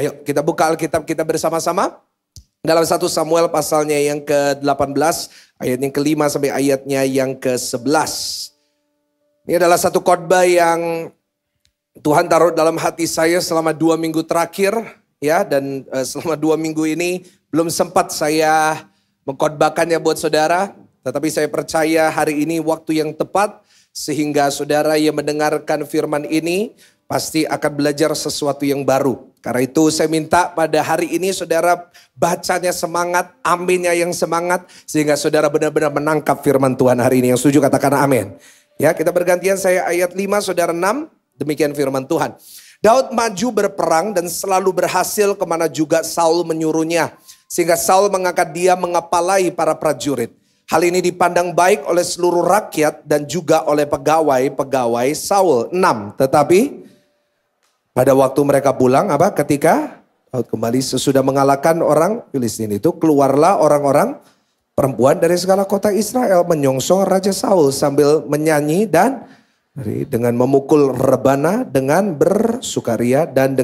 Ayo kita buka Alkitab kita bersama-sama. Dalam 1 Samuel pasalnya yang ke-18, ayat yang ke-5 sampai ayatnya yang ke-11. Ini adalah satu khotbah yang Tuhan taruh dalam hati saya selama 2 minggu terakhir. Ya, dan selama 2 minggu ini belum sempat saya mengkhotbahkannya buat saudara. Tetapi saya percaya hari ini waktu yang tepat sehingga saudara yang mendengarkan firman ini pasti akan belajar sesuatu yang baru. Karena itu saya minta pada hari ini saudara bacanya semangat, aminnya yang semangat. Sehingga saudara benar-benar menangkap firman Tuhan hari ini. Yang setuju katakan amin. Ya, kita bergantian, saya ayat 5, saudara 6. Demikian firman Tuhan. Daud maju berperang dan selalu berhasil kemana juga Saul menyuruhnya. Sehingga Saul mengangkat dia mengepalai para prajurit. Hal ini dipandang baik oleh seluruh rakyat dan juga oleh pegawai-pegawai Saul. 6. Tetapi pada waktu mereka pulang, ketika Daud kembali sesudah mengalahkan orang Filistin itu, keluarlah orang-orang perempuan dari segala kota Israel menyongsong Raja Saul sambil menyanyi dan dengan memukul rebana, dengan bersukaria dan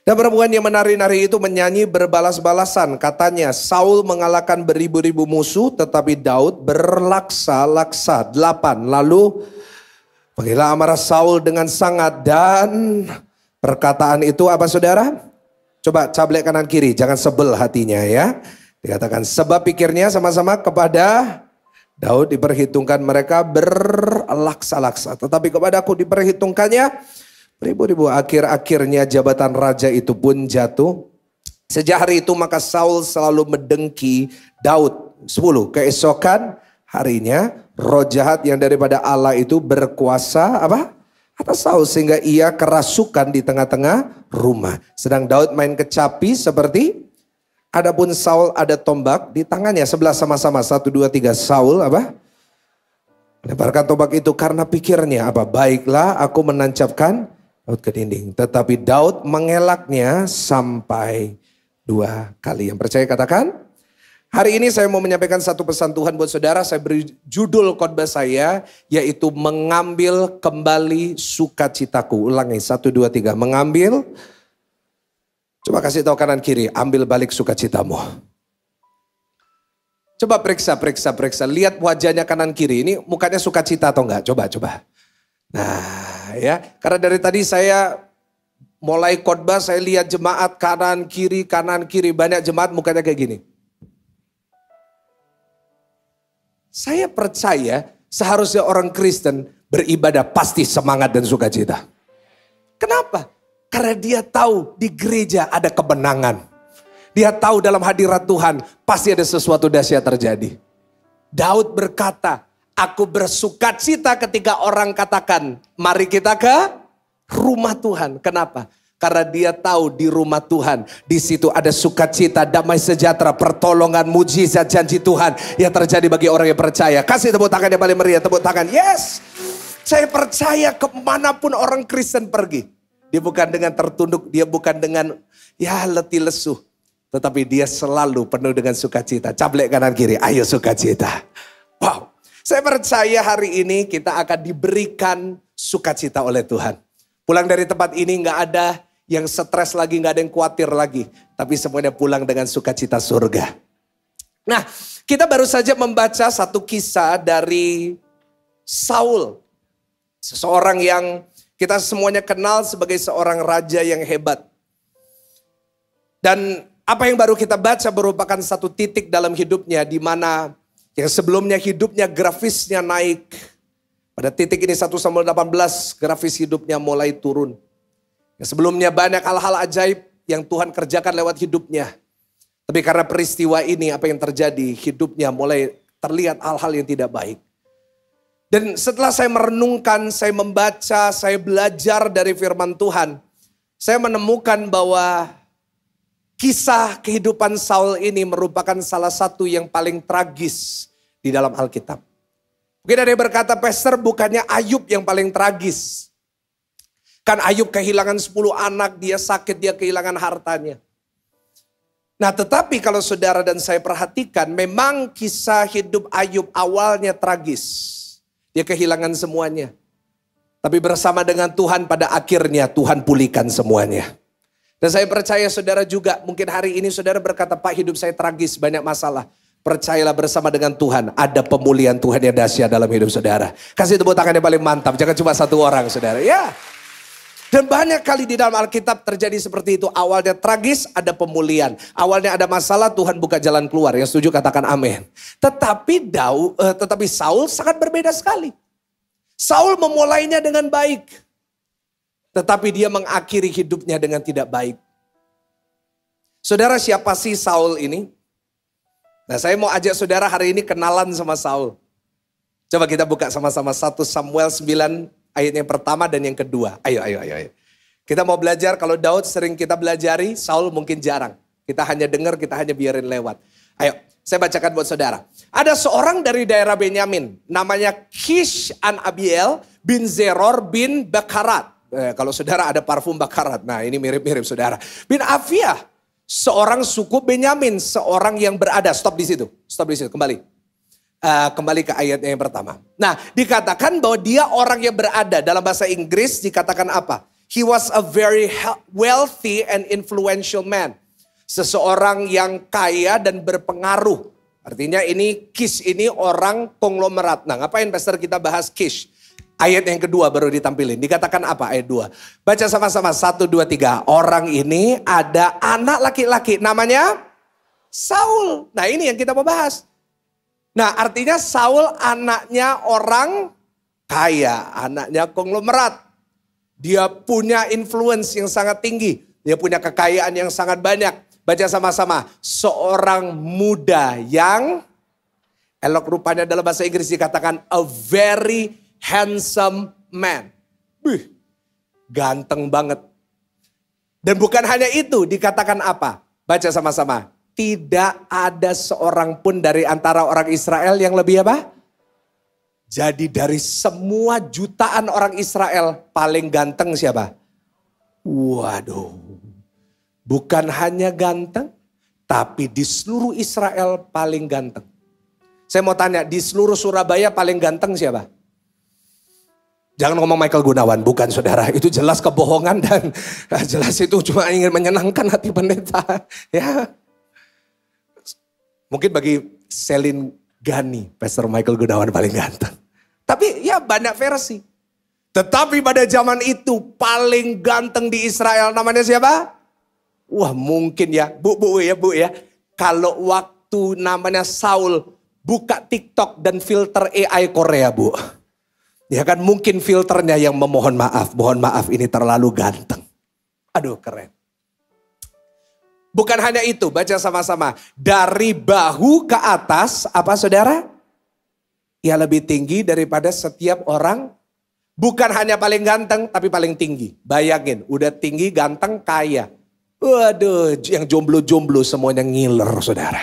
perempuan yang menari-nari itu menyanyi berbalas-balasan. Katanya, Saul mengalahkan beribu-ribu musuh tetapi Daud berlaksa-laksa. 8. Lalu panggillah amarah Saul dengan sangat, dan perkataan itu apa saudara? Coba cablek kanan kiri, jangan sebel hatinya ya. Dikatakan sebab pikirnya sama-sama kepada Daud diperhitungkan mereka berlaksa-laksa. Tetapi kepadaku diperhitungkannya beribu-ribu. Akhir-akhirnya jabatan raja itu pun jatuh. Sejak hari itu maka Saul selalu mendengki Daud. 10. Keesokan harinya roh jahat yang daripada Allah itu berkuasa atas Saul sehingga ia kerasukan di tengah-tengah rumah. Sedang Daud main kecapi seperti, adapun Saul ada tombak di tangannya. 11 sama-sama, 1, 2, 3. Saul leparkan tombak itu karena pikirnya baiklah aku menancapkan Daud ke dinding. Tetapi Daud mengelaknya sampai 2 kali. Yang percaya katakan. Hari ini saya mau menyampaikan satu pesan Tuhan buat saudara. Saya beri judul khotbah saya yaitu mengambil kembali sukacitaku. Ulangi 1, 2, 3. Mengambil. Coba kasih tahu kanan kiri. Ambil balik sukacitamu. Coba periksa. Lihat wajahnya kanan kiri. Ini mukanya sukacita atau enggak? Coba. Nah ya. Karena dari tadi saya mulai khotbah saya lihat jemaat kanan kiri. Banyak jemaat mukanya kayak gini. Saya percaya seharusnya orang Kristen beribadah pasti semangat dan sukacita. Kenapa? Karena dia tahu di gereja ada kemenangan. Dia tahu dalam hadirat Tuhan pasti ada sesuatu dahsyat terjadi. Daud berkata, aku bersukacita ketika orang katakan, mari kita ke rumah Tuhan. Kenapa? Karena dia tahu di rumah Tuhan, di situ ada sukacita, damai sejahtera, pertolongan, mujizat, janji Tuhan yang terjadi bagi orang yang percaya. Kasih tepuk tangan yang paling meriah, tepuk tangan. Yes, saya percaya kemanapun orang Kristen pergi, dia bukan dengan tertunduk, dia bukan dengan letih lesu, tetapi dia selalu penuh dengan sukacita. Cablek kanan kiri, ayo sukacita. Wow, saya percaya hari ini kita akan diberikan sukacita oleh Tuhan. Pulang dari tempat ini gak ada yang stres lagi, gak ada yang khawatir lagi. Tapi semuanya pulang dengan sukacita surga. Nah, kita baru saja membaca satu kisah dari Saul. Seseorang yang kita semuanya kenal sebagai seorang raja yang hebat. Dan apa yang baru kita baca merupakan satu titik dalam hidupnya. Di mana yang sebelumnya hidupnya grafisnya naik. Pada titik ini 1 Samuel 18 grafis hidupnya mulai turun. Yang sebelumnya banyak hal-hal ajaib yang Tuhan kerjakan lewat hidupnya. Tapi karena peristiwa ini apa yang terjadi, hidupnya mulai terlihat hal-hal yang tidak baik. Dan setelah saya merenungkan, saya membaca, saya belajar dari firman Tuhan. Saya menemukan bahwa kisah kehidupan Saul ini merupakan salah satu yang paling tragis di dalam Alkitab. Mungkin ada yang berkata, Pastor, bukannya Ayub yang paling tragis. Kan Ayub kehilangan 10 anak, dia sakit, dia kehilangan hartanya. Nah tetapi kalau saudara dan saya perhatikan, memang kisah hidup Ayub awalnya tragis. Dia kehilangan semuanya. Tapi bersama dengan Tuhan pada akhirnya Tuhan pulihkan semuanya. Dan saya percaya saudara juga, mungkin hari ini saudara berkata, Pak hidup saya tragis, banyak masalah. Percayalah bersama dengan Tuhan, ada pemulihan Tuhan yang dahsyat dalam hidup saudara. Kasih tepuk tangan yang paling mantap, jangan cuma satu orang saudara. Ya. Dan banyak kali di dalam Alkitab terjadi seperti itu. Awalnya tragis, ada pemulihan. Awalnya ada masalah, Tuhan buka jalan keluar. Yang setuju katakan amin. Tetapi Saul sangat berbeda sekali. Saul memulainya dengan baik. Tetapi dia mengakhiri hidupnya dengan tidak baik. Saudara, siapa sih Saul ini? Nah, saya mau ajak saudara hari ini kenalan sama Saul. Coba kita buka sama-sama 1 Samuel 9 ayat yang pertama dan yang kedua. Ayo. Kita mau belajar, kalau Daud sering kita belajari, Saul mungkin jarang. Kita hanya dengar, kita hanya biarin lewat. Ayo, saya bacakan buat saudara. Ada seorang dari daerah Benyamin, namanya Kish an Abiel bin Zeror bin Bakarat. Kalau saudara ada parfum Bakarat, nah ini mirip-mirip saudara. Bin Afiah, seorang suku Benyamin, seorang yang berada. Stop di situ, kembali. Kembali ke ayatnya yang pertama. Nah, dikatakan bahwa dia orang yang berada. Dalam bahasa Inggris dikatakan apa? He was a very wealthy and influential man. Seseorang yang kaya dan berpengaruh. Artinya ini Kish ini orang konglomerat. Nah, ngapain pastor kita bahas Kish? Ayat yang kedua baru ditampilin. Dikatakan apa ayat 2? Baca sama-sama 1, 2, 3. Orang ini ada anak laki-laki namanya Saul. Nah, ini yang kita mau bahas. Nah, artinya Saul anaknya orang kaya, anaknya konglomerat. Dia punya influence yang sangat tinggi. Dia punya kekayaan yang sangat banyak. Baca sama-sama. Seorang muda yang elok rupanya dalam bahasa Inggris dikatakan a very handsome man. Ganteng banget. Dan bukan hanya itu, dikatakan apa? Baca sama-sama. Tidak ada seorang pun dari antara orang Israel yang lebih apa? Jadi dari semua jutaan orang Israel paling ganteng siapa? Waduh. Bukan hanya ganteng, tapi di seluruh Israel paling ganteng. Saya mau tanya, di seluruh Surabaya paling ganteng siapa? Jangan ngomong Michael Gunawan, bukan saudara. Itu jelas kebohongan dan jelas itu cuma ingin menyenangkan hati pendeta. Ya. Mungkin bagi Selin Gani, Pastor Michael Gunawan paling ganteng. Tapi ya banyak versi. Tetapi pada zaman itu paling ganteng di Israel namanya siapa? Wah mungkin ya, bu ya. Kalau waktu namanya Saul buka TikTok dan filter AI Korea bu. Ya kan mungkin filternya yang memohon maaf. Mohon maaf ini terlalu ganteng. Aduh keren. Bukan hanya itu, baca sama-sama. Dari bahu ke atas, apa saudara? Ya lebih tinggi daripada setiap orang. Bukan hanya paling ganteng, tapi paling tinggi. Bayangin, udah tinggi, ganteng, kaya. Waduh, yang jomblo-jomblo semuanya ngiler saudara.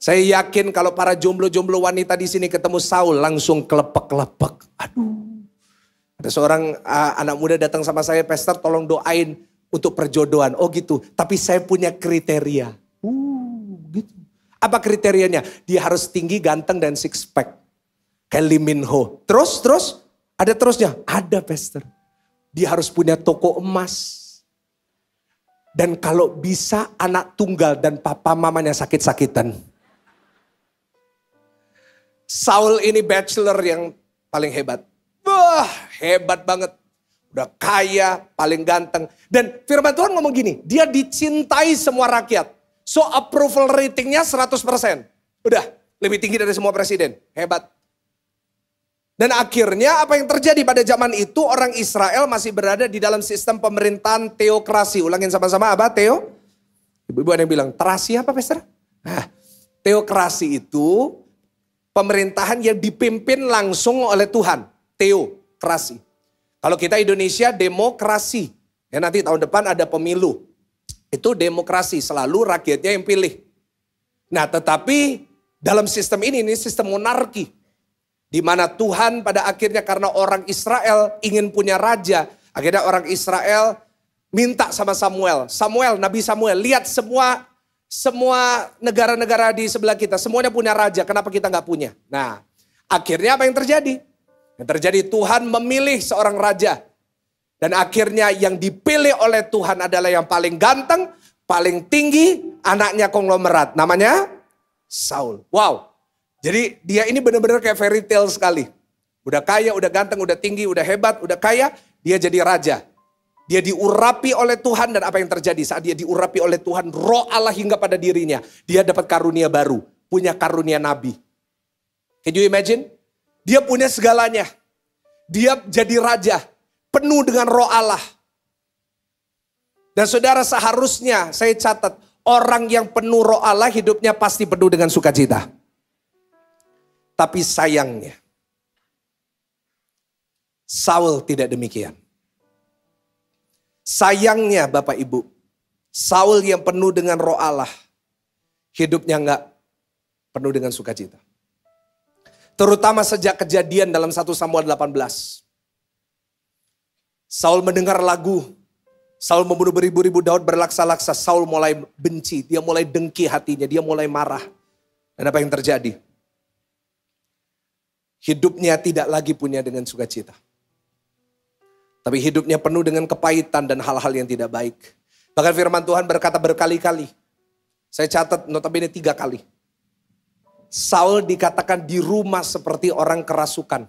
Saya yakin kalau para jomblo-jomblo wanita di sini ketemu Saul langsung kelepek-kelepek. Aduh. Ada seorang anak muda datang sama saya, Pastor tolong doain untuk perjodohan. Oh gitu, tapi saya punya kriteria. Gitu. Apa kriterianya? Dia harus tinggi, ganteng dan six pack. Kayak Lee Min Ho. Terus, ada terusnya? Ada Pastor. Dia harus punya toko emas. Dan kalau bisa anak tunggal dan papa mamanya sakit-sakitan. Saul ini bachelor yang paling hebat. Wah, hebat banget. Udah kaya, paling ganteng. Dan firman Tuhan ngomong gini, dia dicintai semua rakyat. So approval ratingnya 100%. Udah, lebih tinggi dari semua presiden. Hebat. Dan akhirnya apa yang terjadi pada zaman itu, orang Israel masih berada di dalam sistem pemerintahan teokrasi. Ulangin sama-sama apa? Ibu-ibu ada yang bilang, terasi apa Pastor? Nah, teokrasi itu pemerintahan yang dipimpin langsung oleh Tuhan. Teokrasi. Kalau kita Indonesia demokrasi. Ya nanti tahun depan ada pemilu. Itu demokrasi. Selalu rakyatnya yang pilih. Nah tetapi dalam sistem ini sistem monarki. Di mana Tuhan pada akhirnya karena orang Israel ingin punya raja. Akhirnya orang Israel minta sama Samuel. Nabi Samuel, lihat semua negara-negara di sebelah kita, semuanya punya raja, kenapa kita nggak punya? Nah, akhirnya apa yang terjadi? Yang terjadi Tuhan memilih seorang raja. Dan akhirnya yang dipilih oleh Tuhan adalah yang paling ganteng, paling tinggi, anaknya konglomerat. Namanya Saul. Wow. Jadi dia ini benar-benar kayak fairy tale sekali. Udah kaya, udah ganteng, udah tinggi, udah hebat, udah kaya. Dia jadi raja. Dia diurapi oleh Tuhan dan apa yang terjadi saat dia diurapi oleh Tuhan. Roh Allah hingga pada dirinya. Dia dapat karunia baru. Punya karunia nabi. Can you imagine? Dia punya segalanya. Dia jadi raja. Penuh dengan roh Allah. Dan saudara seharusnya saya catat. Orang yang penuh roh Allah hidupnya pasti penuh dengan sukacita. Tapi sayangnya. Saul tidak demikian. Sayangnya Bapak Ibu. Saul yang penuh dengan roh Allah. Hidupnya enggak penuh dengan sukacita. Terutama sejak kejadian dalam 1 Samuel 18. Saul mendengar lagu. Saul membunuh beribu-ribu Daud berlaksa-laksa. Saul mulai benci. Dia mulai dengki hatinya. Dia mulai marah. Dan apa yang terjadi? Hidupnya tidak lagi punya dengan sukacita. Tapi hidupnya penuh dengan kepahitan dan hal-hal yang tidak baik. Bahkan firman Tuhan berkata berkali-kali. Saya catat notabene 3 kali. Saul dikatakan di rumah seperti orang kerasukan.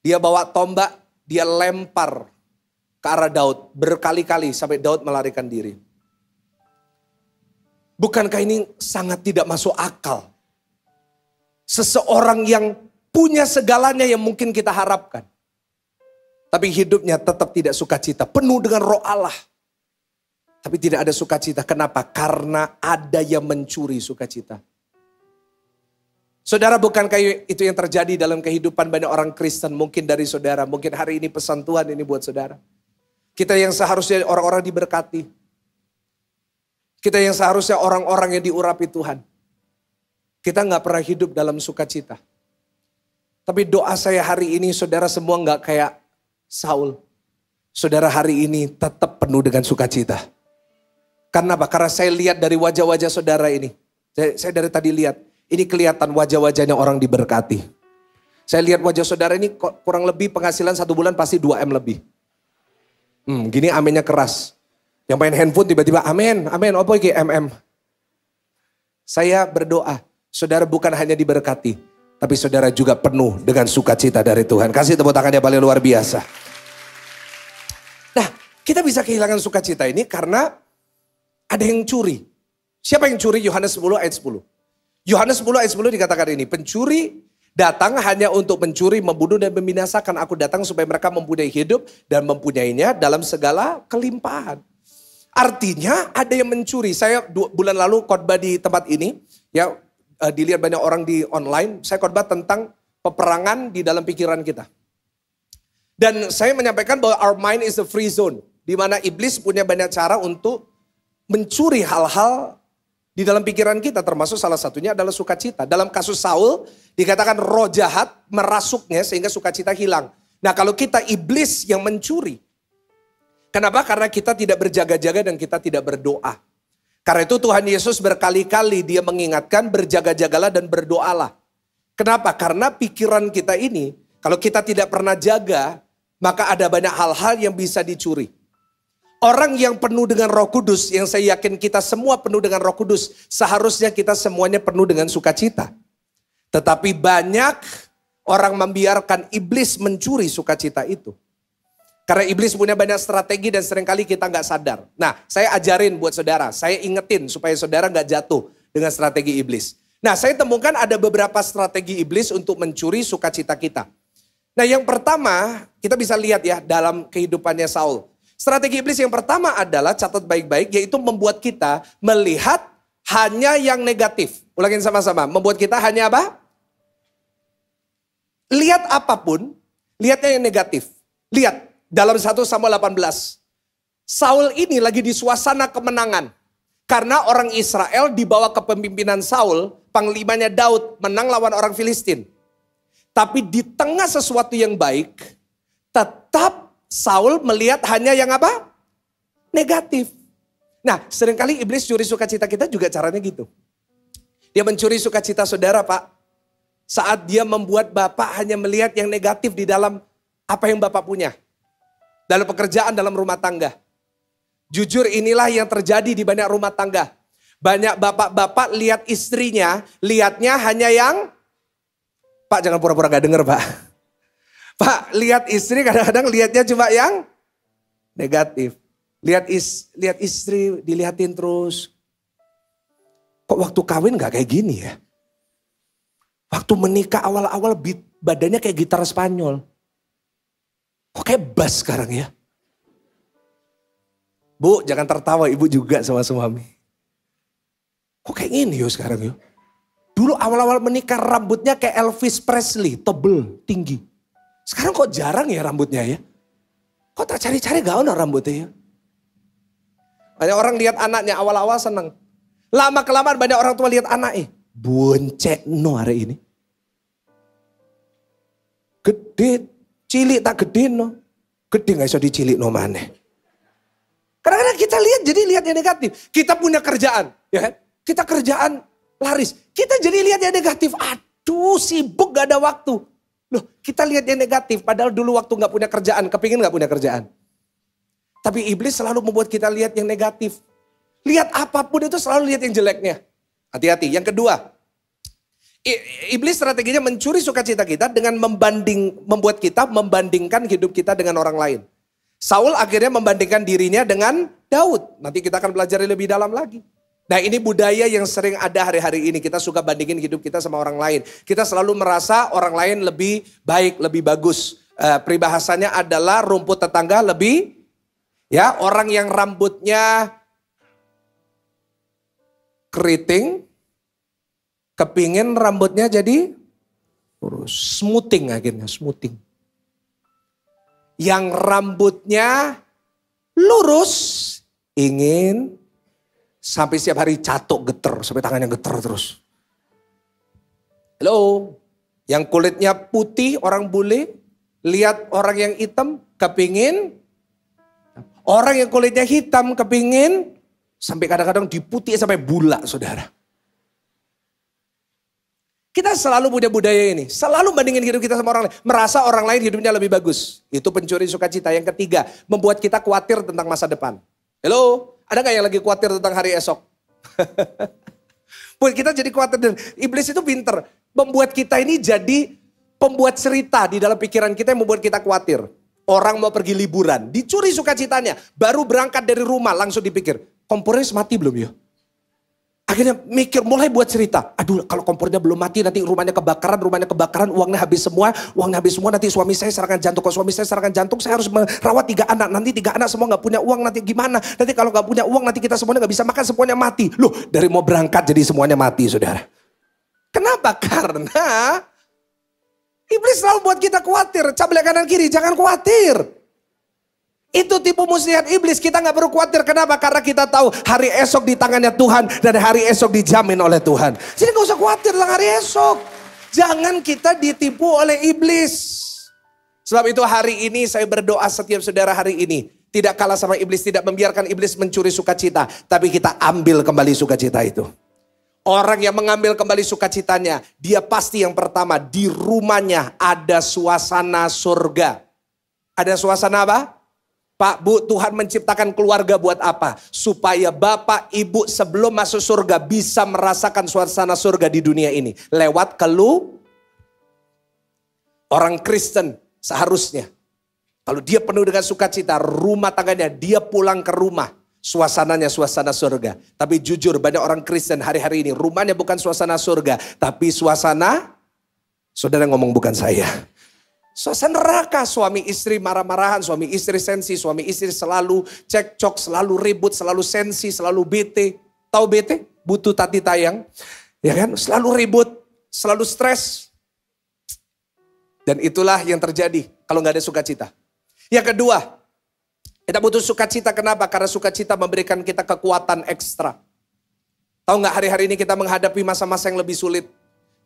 Dia bawa tombak. Dia lempar ke arah Daud berkali-kali sampai Daud melarikan diri. Bukankah ini sangat tidak masuk akal? Seseorang yang punya segalanya yang mungkin kita harapkan. Tapi hidupnya tetap tidak sukacita. Penuh dengan roh Allah. Tapi tidak ada sukacita. Kenapa? Karena ada yang mencuri sukacita. Saudara, bukankah itu yang terjadi dalam kehidupan banyak orang Kristen? Mungkin dari saudara, mungkin hari ini pesan Tuhan ini buat saudara. Kita yang seharusnya orang-orang diberkati. Kita yang seharusnya orang-orang yang diurapi Tuhan. Kita gak pernah hidup dalam sukacita. Tapi doa saya hari ini saudara semua gak kayak Saul. Saudara hari ini tetap penuh dengan sukacita. Karena apa? Karena saya lihat dari wajah-wajah saudara ini. Saya dari tadi lihat. Ini kelihatan wajah-wajahnya orang diberkati. Saya lihat wajah saudara ini kurang lebih penghasilan 1 bulan pasti 2M lebih. Gini amennya keras. Yang main handphone tiba-tiba amin, amin, apa iki MM. Saya berdoa, saudara bukan hanya diberkati. Tapi saudara juga penuh dengan sukacita dari Tuhan. Kasih tepuk tangan yang paling luar biasa. Nah, kita bisa kehilangan sukacita ini karena ada yang curi. Siapa yang curi? Yohanes 10 ayat 10. Yohanes 10 ayat 10 dikatakan ini, pencuri datang hanya untuk mencuri, membunuh dan membinasakan. Aku datang supaya mereka mempunyai hidup dan mempunyainya dalam segala kelimpahan. Artinya ada yang mencuri. Saya bulan lalu khotbah di tempat ini, ya dilihat banyak orang di online. Saya khotbah tentang peperangan di dalam pikiran kita. Dan saya menyampaikan bahwa our mind is a free zone, di mana iblis punya banyak cara untuk mencuri hal-hal di dalam pikiran kita, termasuk salah satunya adalah sukacita. Dalam kasus Saul dikatakan roh jahat merasuknya sehingga sukacita hilang. Nah, kalau kita iblis yang mencuri. Kenapa? Karena kita tidak berjaga-jaga dan kita tidak berdoa. Karena itu Tuhan Yesus berkali-kali dia mengingatkan berjaga-jagalah dan berdoalah. Kenapa? Karena pikiran kita ini kalau kita tidak pernah jaga, maka ada banyak hal-hal yang bisa dicuri. Orang yang penuh dengan Roh Kudus, yang saya yakin kita semua penuh dengan Roh Kudus, seharusnya kita semuanya penuh dengan sukacita. Tetapi banyak orang membiarkan iblis mencuri sukacita itu. Karena iblis punya banyak strategi dan seringkali kita nggak sadar. Nah, saya ajarin buat saudara, saya ingetin supaya saudara nggak jatuh dengan strategi iblis. Nah, saya temukan ada beberapa strategi iblis untuk mencuri sukacita kita. Nah, yang pertama kita bisa lihat ya dalam kehidupannya Saul. Strategi iblis yang pertama adalah, catat baik-baik, yaitu membuat kita melihat hanya yang negatif. Ulangin sama-sama, membuat kita hanya apa? Lihat apapun, lihatnya yang negatif. Lihat, dalam 1 Samuel 18, Saul ini lagi di suasana kemenangan. Karena orang Israel dibawa kepemimpinan Saul, panglimanya Daud menang lawan orang Filistin. Tapi di tengah sesuatu yang baik, tetap Saul melihat hanya yang apa? Negatif. Nah, seringkali iblis curi sukacita kita juga caranya gitu. Dia mencuri sukacita saudara, Pak. Saat dia membuat Bapak hanya melihat yang negatif di dalam apa yang Bapak punya. dalam pekerjaan, dalam rumah tangga. Jujur inilah yang terjadi di banyak rumah tangga. Banyak bapak-bapak lihat istrinya, lihatnya hanya yang, Pak jangan pura-pura gak denger Pak. Pak lihat istri kadang-kadang lihatnya cuma yang negatif. Lihat istri dilihatin terus. Kok waktu kawin gak kayak gini ya? Waktu menikah awal-awal badannya kayak gitar Spanyol. Kok kayak bass sekarang ya? Bu jangan tertawa, ibu juga sama suami. Kok kayak gini yo sekarang yo? Dulu awal-awal menikah rambutnya kayak Elvis Presley, tebel, tinggi. Sekarang kok jarang ya rambutnya ya? Kok tak cari-cari gak ada rambutnya ya? Banyak orang lihat anaknya awal-awal seneng. Lama-kelamaan banyak orang tua lihat anaknya. Boncek no hari ini. Gede, cilik tak gede no. Gede gak bisa dicilik no maneh. Kadang-kadang kita lihat jadi lihat yang negatif. Kita punya kerjaan, ya kan? Kita kerjaan laris. Kita jadi lihat yang negatif. Aduh sibuk gak ada waktu. Loh kita lihat yang negatif. Padahal dulu waktu gak punya kerjaan. Kepingin gak punya kerjaan. Tapi iblis selalu membuat kita lihat yang negatif. Lihat apapun itu selalu lihat yang jeleknya. Hati-hati. Yang kedua. Iblis strateginya mencuri sukacita kita dengan membuat kita membandingkan hidup kita dengan orang lain. Saul akhirnya membandingkan dirinya dengan Daud. Nanti kita akan belajar lebih dalam lagi. Nah ini budaya yang sering ada hari-hari ini. Kita suka bandingin hidup kita sama orang lain. Kita selalu merasa orang lain lebih baik, lebih bagus. Peribahasanya adalah rumput tetangga lebih, ya orang yang rambutnya keriting, kepingin rambutnya jadi lurus. Smoothing akhirnya, smoothing. Yang rambutnya lurus, ingin sampai setiap hari catok geter, sampai tangannya geter terus. Halo, yang kulitnya putih orang bule, lihat orang yang hitam kepingin. Orang yang kulitnya hitam kepingin, sampai kadang-kadang diputih sampai bulat saudara. Kita selalu punya budaya ini, selalu bandingin hidup kita sama orang lain. Merasa orang lain hidupnya lebih bagus. Itu pencuri sukacita. Yang ketiga, membuat kita khawatir tentang masa depan. Halo, ada gak yang lagi khawatir tentang hari esok? Buat kita jadi khawatir. Dan iblis itu pinter. Membuat kita ini jadi pembuat cerita di dalam pikiran kita yang membuat kita khawatir. Orang mau pergi liburan, dicuri sukacitanya. Baru berangkat dari rumah langsung dipikir, kompornya mati belum ya? Akhirnya mikir, mulai buat cerita. Aduh kalau kompornya belum mati nanti rumahnya kebakaran, uangnya habis semua, nanti suami saya serangan jantung. Kalau suami saya serangan jantung saya harus merawat 3 anak. Nanti 3 anak semua gak punya uang, nanti gimana? Nanti kalau gak punya uang nanti kita semuanya gak bisa makan, semuanya mati. Loh dari mau berangkat jadi semuanya mati saudara. Kenapa? Karena iblis selalu buat kita khawatir. Cabelnya kanan kiri, jangan khawatir. Itu tipu muslihat iblis, kita gak perlu khawatir. Kenapa? Karena kita tahu hari esok di tangannya Tuhan dan hari esok dijamin oleh Tuhan. Jadi gak usah khawatir tentang hari esok. Jangan kita ditipu oleh iblis. Sebab itu hari ini saya berdoa setiap saudara hari ini. Tidak kalah sama iblis, tidak membiarkan iblis mencuri sukacita. Tapi kita ambil kembali sukacita itu. Orang yang mengambil kembali sukacitanya, dia pasti yang pertama di rumahnya ada suasana surga. Ada suasana apa? Pak, Bu, Tuhan menciptakan keluarga buat apa? Supaya Bapak, Ibu sebelum masuk surga bisa merasakan suasana surga di dunia ini. Lewat orang Kristen seharusnya. Kalau dia penuh dengan sukacita, rumah tangganya, dia pulang ke rumah. Suasananya suasana surga. Tapi jujur banyak orang Kristen hari-hari ini rumahnya bukan suasana surga. Tapi suasana, saudara ngomong bukan saya. Suasana neraka, suami istri marah-marahan, suami istri sensi, suami istri selalu cekcok, selalu ribut, selalu sensi, selalu bete. Tahu bete? Butuh tati tayang. Ya kan? Selalu ribut, selalu stres. Dan itulah yang terjadi kalau nggak ada sukacita. Yang kedua, kita butuh sukacita. Kenapa? Karena sukacita memberikan kita kekuatan ekstra. Tahu nggak hari-hari ini kita menghadapi masa-masa yang lebih sulit.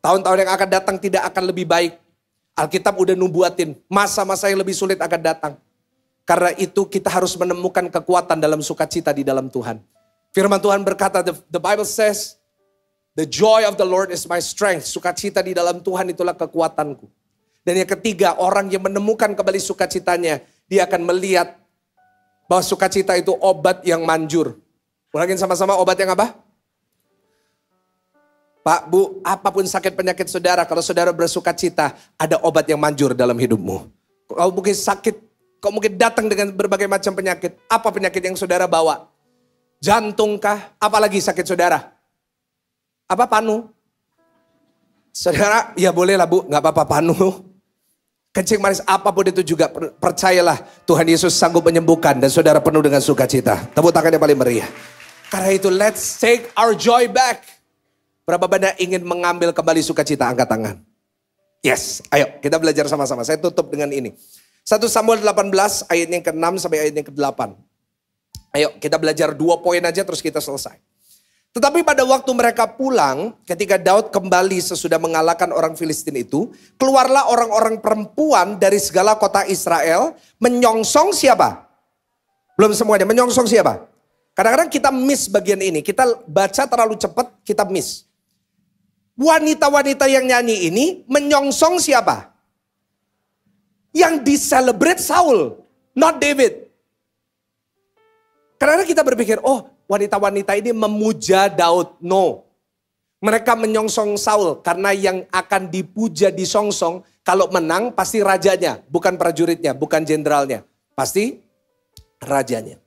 Tahun-tahun yang akan datang tidak akan lebih baik. Alkitab udah nubuatin, masa-masa yang lebih sulit akan datang. Karena itu kita harus menemukan kekuatan dalam sukacita di dalam Tuhan. Firman Tuhan berkata, the Bible says, the joy of the Lord is my strength. Sukacita di dalam Tuhan itulah kekuatanku. Dan yang ketiga, orang yang menemukan kembali sukacitanya, dia akan melihat bahwa sukacita itu obat yang manjur. Ulangin sama-sama, obat yang apa? Pak, Bu, apapun sakit penyakit saudara, kalau saudara bersukacita, ada obat yang manjur dalam hidupmu. Kau mungkin sakit, kau mungkin datang dengan berbagai macam penyakit. Apa penyakit yang saudara bawa? Jantungkah? Apalagi sakit saudara? Apa panu? Saudara, ya bolehlah Bu, gak apa-apa panu. Kencing manis, apapun itu juga, percayalah Tuhan Yesus sanggup menyembuhkan dan saudara penuh dengan sukacita. Tepuk tangan yang paling meriah. Karena itu, let's take our joy back. Berapa banyak ingin mengambil kembali sukacita? Angkat tangan. Yes, ayo kita belajar sama-sama. Saya tutup dengan ini. 1 Samuel 18 ayat yang ke-6 sampai ayat yang ke-8. Ayo kita belajar 2 poin aja terus kita selesai. Tetapi pada waktu mereka pulang, ketika Daud kembali sesudah mengalahkan orang Filistin itu, keluarlah orang-orang perempuan dari segala kota Israel, menyongsong siapa? Belum semuanya, menyongsong siapa? Kadang-kadang kita miss bagian ini, kita baca terlalu cepat, kita miss. Wanita-wanita yang nyanyi ini menyongsong siapa? Yang di-celebrate Saul, not David. Karena kita berpikir, oh wanita-wanita ini memuja Daud. No. Mereka menyongsong Saul karena yang akan dipuja disongsong kalau menang pasti rajanya, bukan prajuritnya, bukan jenderalnya. Pasti rajanya.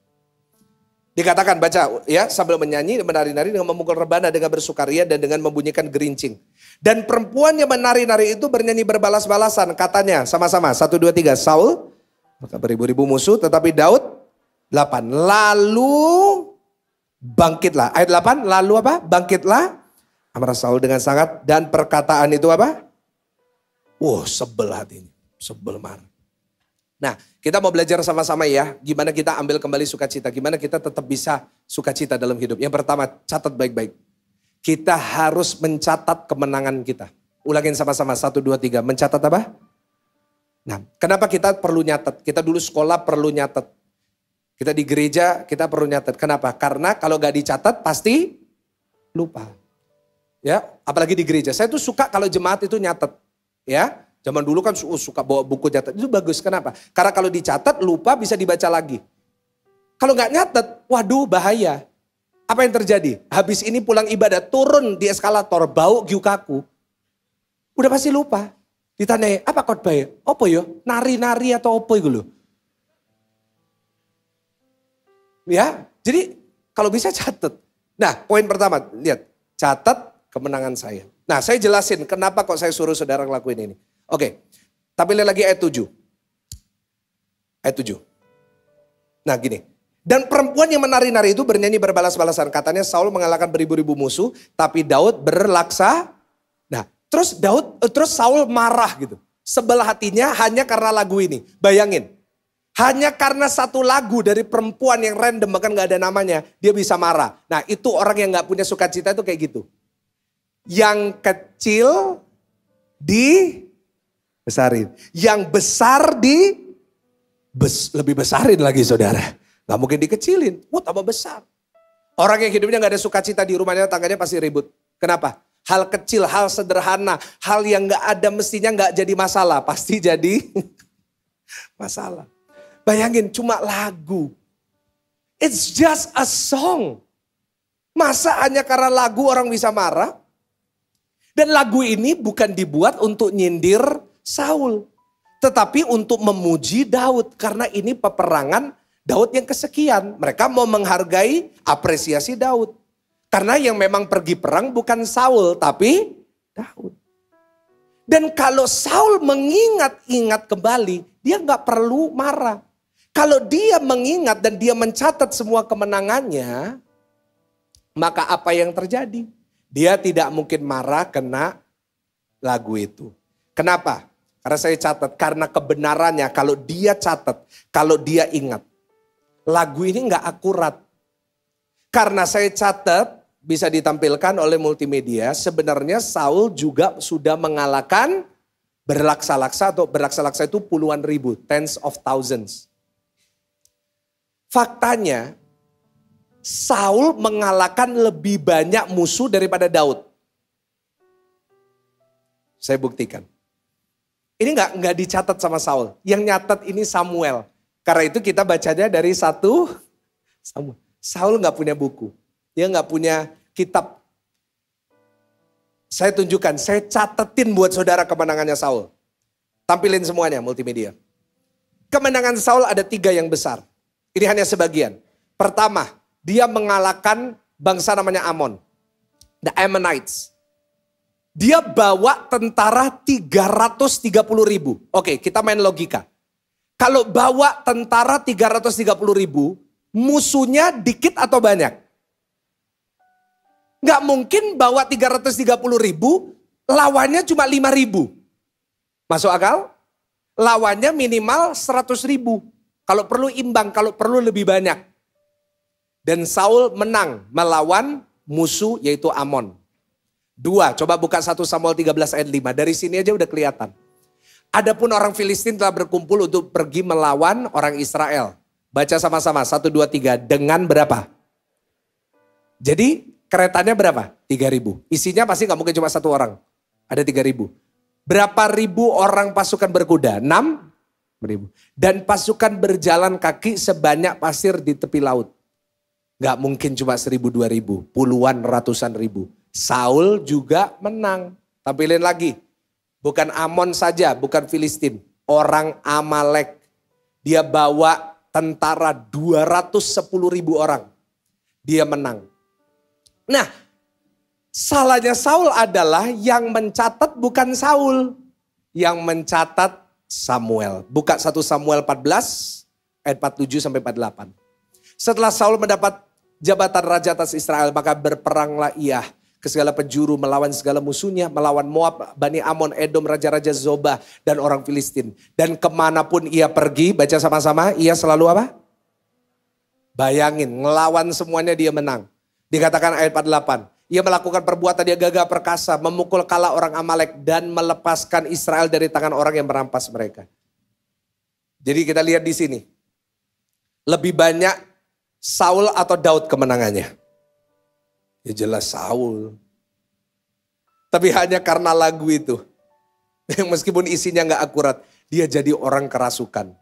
Dikatakan baca ya sambil menyanyi, menari-nari dengan memukul rebana, dengan bersukaria dan dengan membunyikan gerincing. Dan perempuan yang menari-nari itu bernyanyi berbalas-balasan. Katanya sama-sama 1, 2, 3 Saul maka beribu-ribu musuh tetapi Daud 8. Lalu bangkitlah. Ayat 8 lalu apa? Bangkitlah amarah Saul dengan sangat dan perkataan itu apa? Sebel hatinya. Sebel marah. Nah, kita mau belajar sama-sama ya, gimana kita ambil kembali sukacita, gimana kita tetap bisa sukacita dalam hidup. Yang pertama, catat baik-baik. Kita harus mencatat kemenangan kita. Ulangin sama-sama, 1, 2, 3, mencatat apa? Nah, kenapa kita perlu nyatet? Kita dulu sekolah perlu nyatet. Kita di gereja, kita perlu nyatet. Kenapa? Karena kalau gak dicatat pasti lupa. Ya, apalagi di gereja. Saya tuh suka kalau jemaat itu nyatet. Ya, zaman dulu kan suka bawa buku catat, itu bagus. Kenapa? Karena kalau dicatat lupa bisa dibaca lagi. Kalau nggak nyatet, waduh bahaya. Apa yang terjadi? Habis ini pulang ibadah, turun di eskalator, bau gyukaku. Udah pasti lupa. Ditanyai, apa khotbah ya? Apa ya? Nari-nari atau apa itu loh? Ya, jadi kalau bisa catat. Nah, poin pertama, lihat. Catat kemenangan saya. Nah, saya jelasin kenapa kok saya suruh saudara ngelakuin ini. Oke, tapi lihat lagi ayat 7. Ayat 7. Nah gini, dan perempuan yang menari-nari itu bernyanyi berbalas-balasan. Katanya Saul mengalahkan beribu-ribu musuh, tapi Daud berlaksa. Nah, terus Saul marah gitu. Sebelah hatinya hanya karena lagu ini. Bayangin, hanya karena satu lagu dari perempuan yang random, bahkan gak ada namanya, dia bisa marah. Nah itu orang yang gak punya sukacita itu kayak gitu. Yang kecil besarin. Yang besar lebih besarin lagi saudara. Gak mungkin dikecilin. Tambah besar. Orang yang hidupnya gak ada sukacita di rumahnya, tangganya pasti ribut. Kenapa? Hal kecil, hal sederhana, hal yang gak ada mestinya gak jadi masalah. Pasti jadi masalah. Bayangin cuma lagu. It's just a song. Masa hanya karena lagu orang bisa marah? Dan lagu ini bukan dibuat untuk nyindir Saul, tetapi untuk memuji Daud. Karena ini peperangan Daud yang kesekian. Mereka mau menghargai apresiasi Daud. Karena yang memang pergi perang bukan Saul, tapi Daud. Dan kalau Saul mengingat-ingat kembali, dia gak perlu marah. Kalau dia mengingat dan dia mencatat semua kemenangannya, maka apa yang terjadi? Dia tidak mungkin marah kena lagu itu. Kenapa? Karena saya catat, karena kebenarannya kalau dia catat, kalau dia ingat. Lagu ini gak akurat. Karena saya catat, bisa ditampilkan oleh multimedia, sebenarnya Saul juga sudah mengalahkan berlaksa-laksa, atau berlaksa-laksa itu puluhan ribu, tens of thousands. Faktanya, Saul mengalahkan lebih banyak musuh daripada Daud. Saya buktikan. Ini nggak dicatat sama Saul. Yang nyatat ini Samuel. Karena itu kita bacanya dari 1 Samuel. Saul nggak punya buku. Dia nggak punya kitab. Saya tunjukkan, saya catetin buat saudara kemenangannya Saul. Tampilin semuanya multimedia. Kemenangan Saul ada 3 yang besar. Ini hanya sebagian. Pertama, dia mengalahkan bangsa namanya Amon. The Ammonites. Dia bawa tentara 330.000. Oke, kita main logika. Kalau bawa tentara 330.000, musuhnya dikit atau banyak? Nggak mungkin bawa 330.000, lawannya cuma 5.000. Masuk akal? Lawannya minimal 100.000. Kalau perlu imbang, kalau perlu lebih banyak. Dan Saul menang melawan musuh yaitu Amon. 2, coba buka 1 Samuel 13 ayat 5. Dari sini aja udah kelihatan. Adapun orang Filistin telah berkumpul untuk pergi melawan orang Israel. Baca sama-sama, 1, 2, 3. Dengan berapa? Jadi keretanya berapa? 3.000. Isinya pasti gak mungkin cuma 1 orang. Ada 3.000. Berapa ribu orang pasukan berkuda? 6.000. Dan pasukan berjalan kaki sebanyak pasir di tepi laut. Gak mungkin cuma 1.000, 2.000. Puluhan, ratusan ribu. Saul juga menang. Tampilin lagi. Bukan Amon saja, bukan Filistin. Orang Amalek. Dia bawa tentara 210.000 orang. Dia menang. Nah, salahnya Saul adalah yang mencatat bukan Saul. Yang mencatat Samuel. Buka 1 Samuel 14 ayat 47 sampai 48. Setelah Saul mendapat jabatan raja atas Israel, maka berperanglah ia ke segala penjuru, melawan segala musuhnya, melawan Moab, Bani Amon, Edom, raja-raja Zobah, dan orang Filistin. Dan kemanapun ia pergi, baca sama-sama, ia selalu apa? Bayangin, ngelawan semuanya dia menang. Dikatakan ayat 48, ia melakukan perbuatan dia gagah perkasa, memukul kala orang Amalek, dan melepaskan Israel dari tangan orang yang merampas mereka. Jadi kita lihat di sini, lebih banyak Saul atau Daud kemenangannya? Ya jelas Saul. Tapi hanya karena lagu itu. Meskipun isinya gak akurat. Dia jadi orang kerasukan.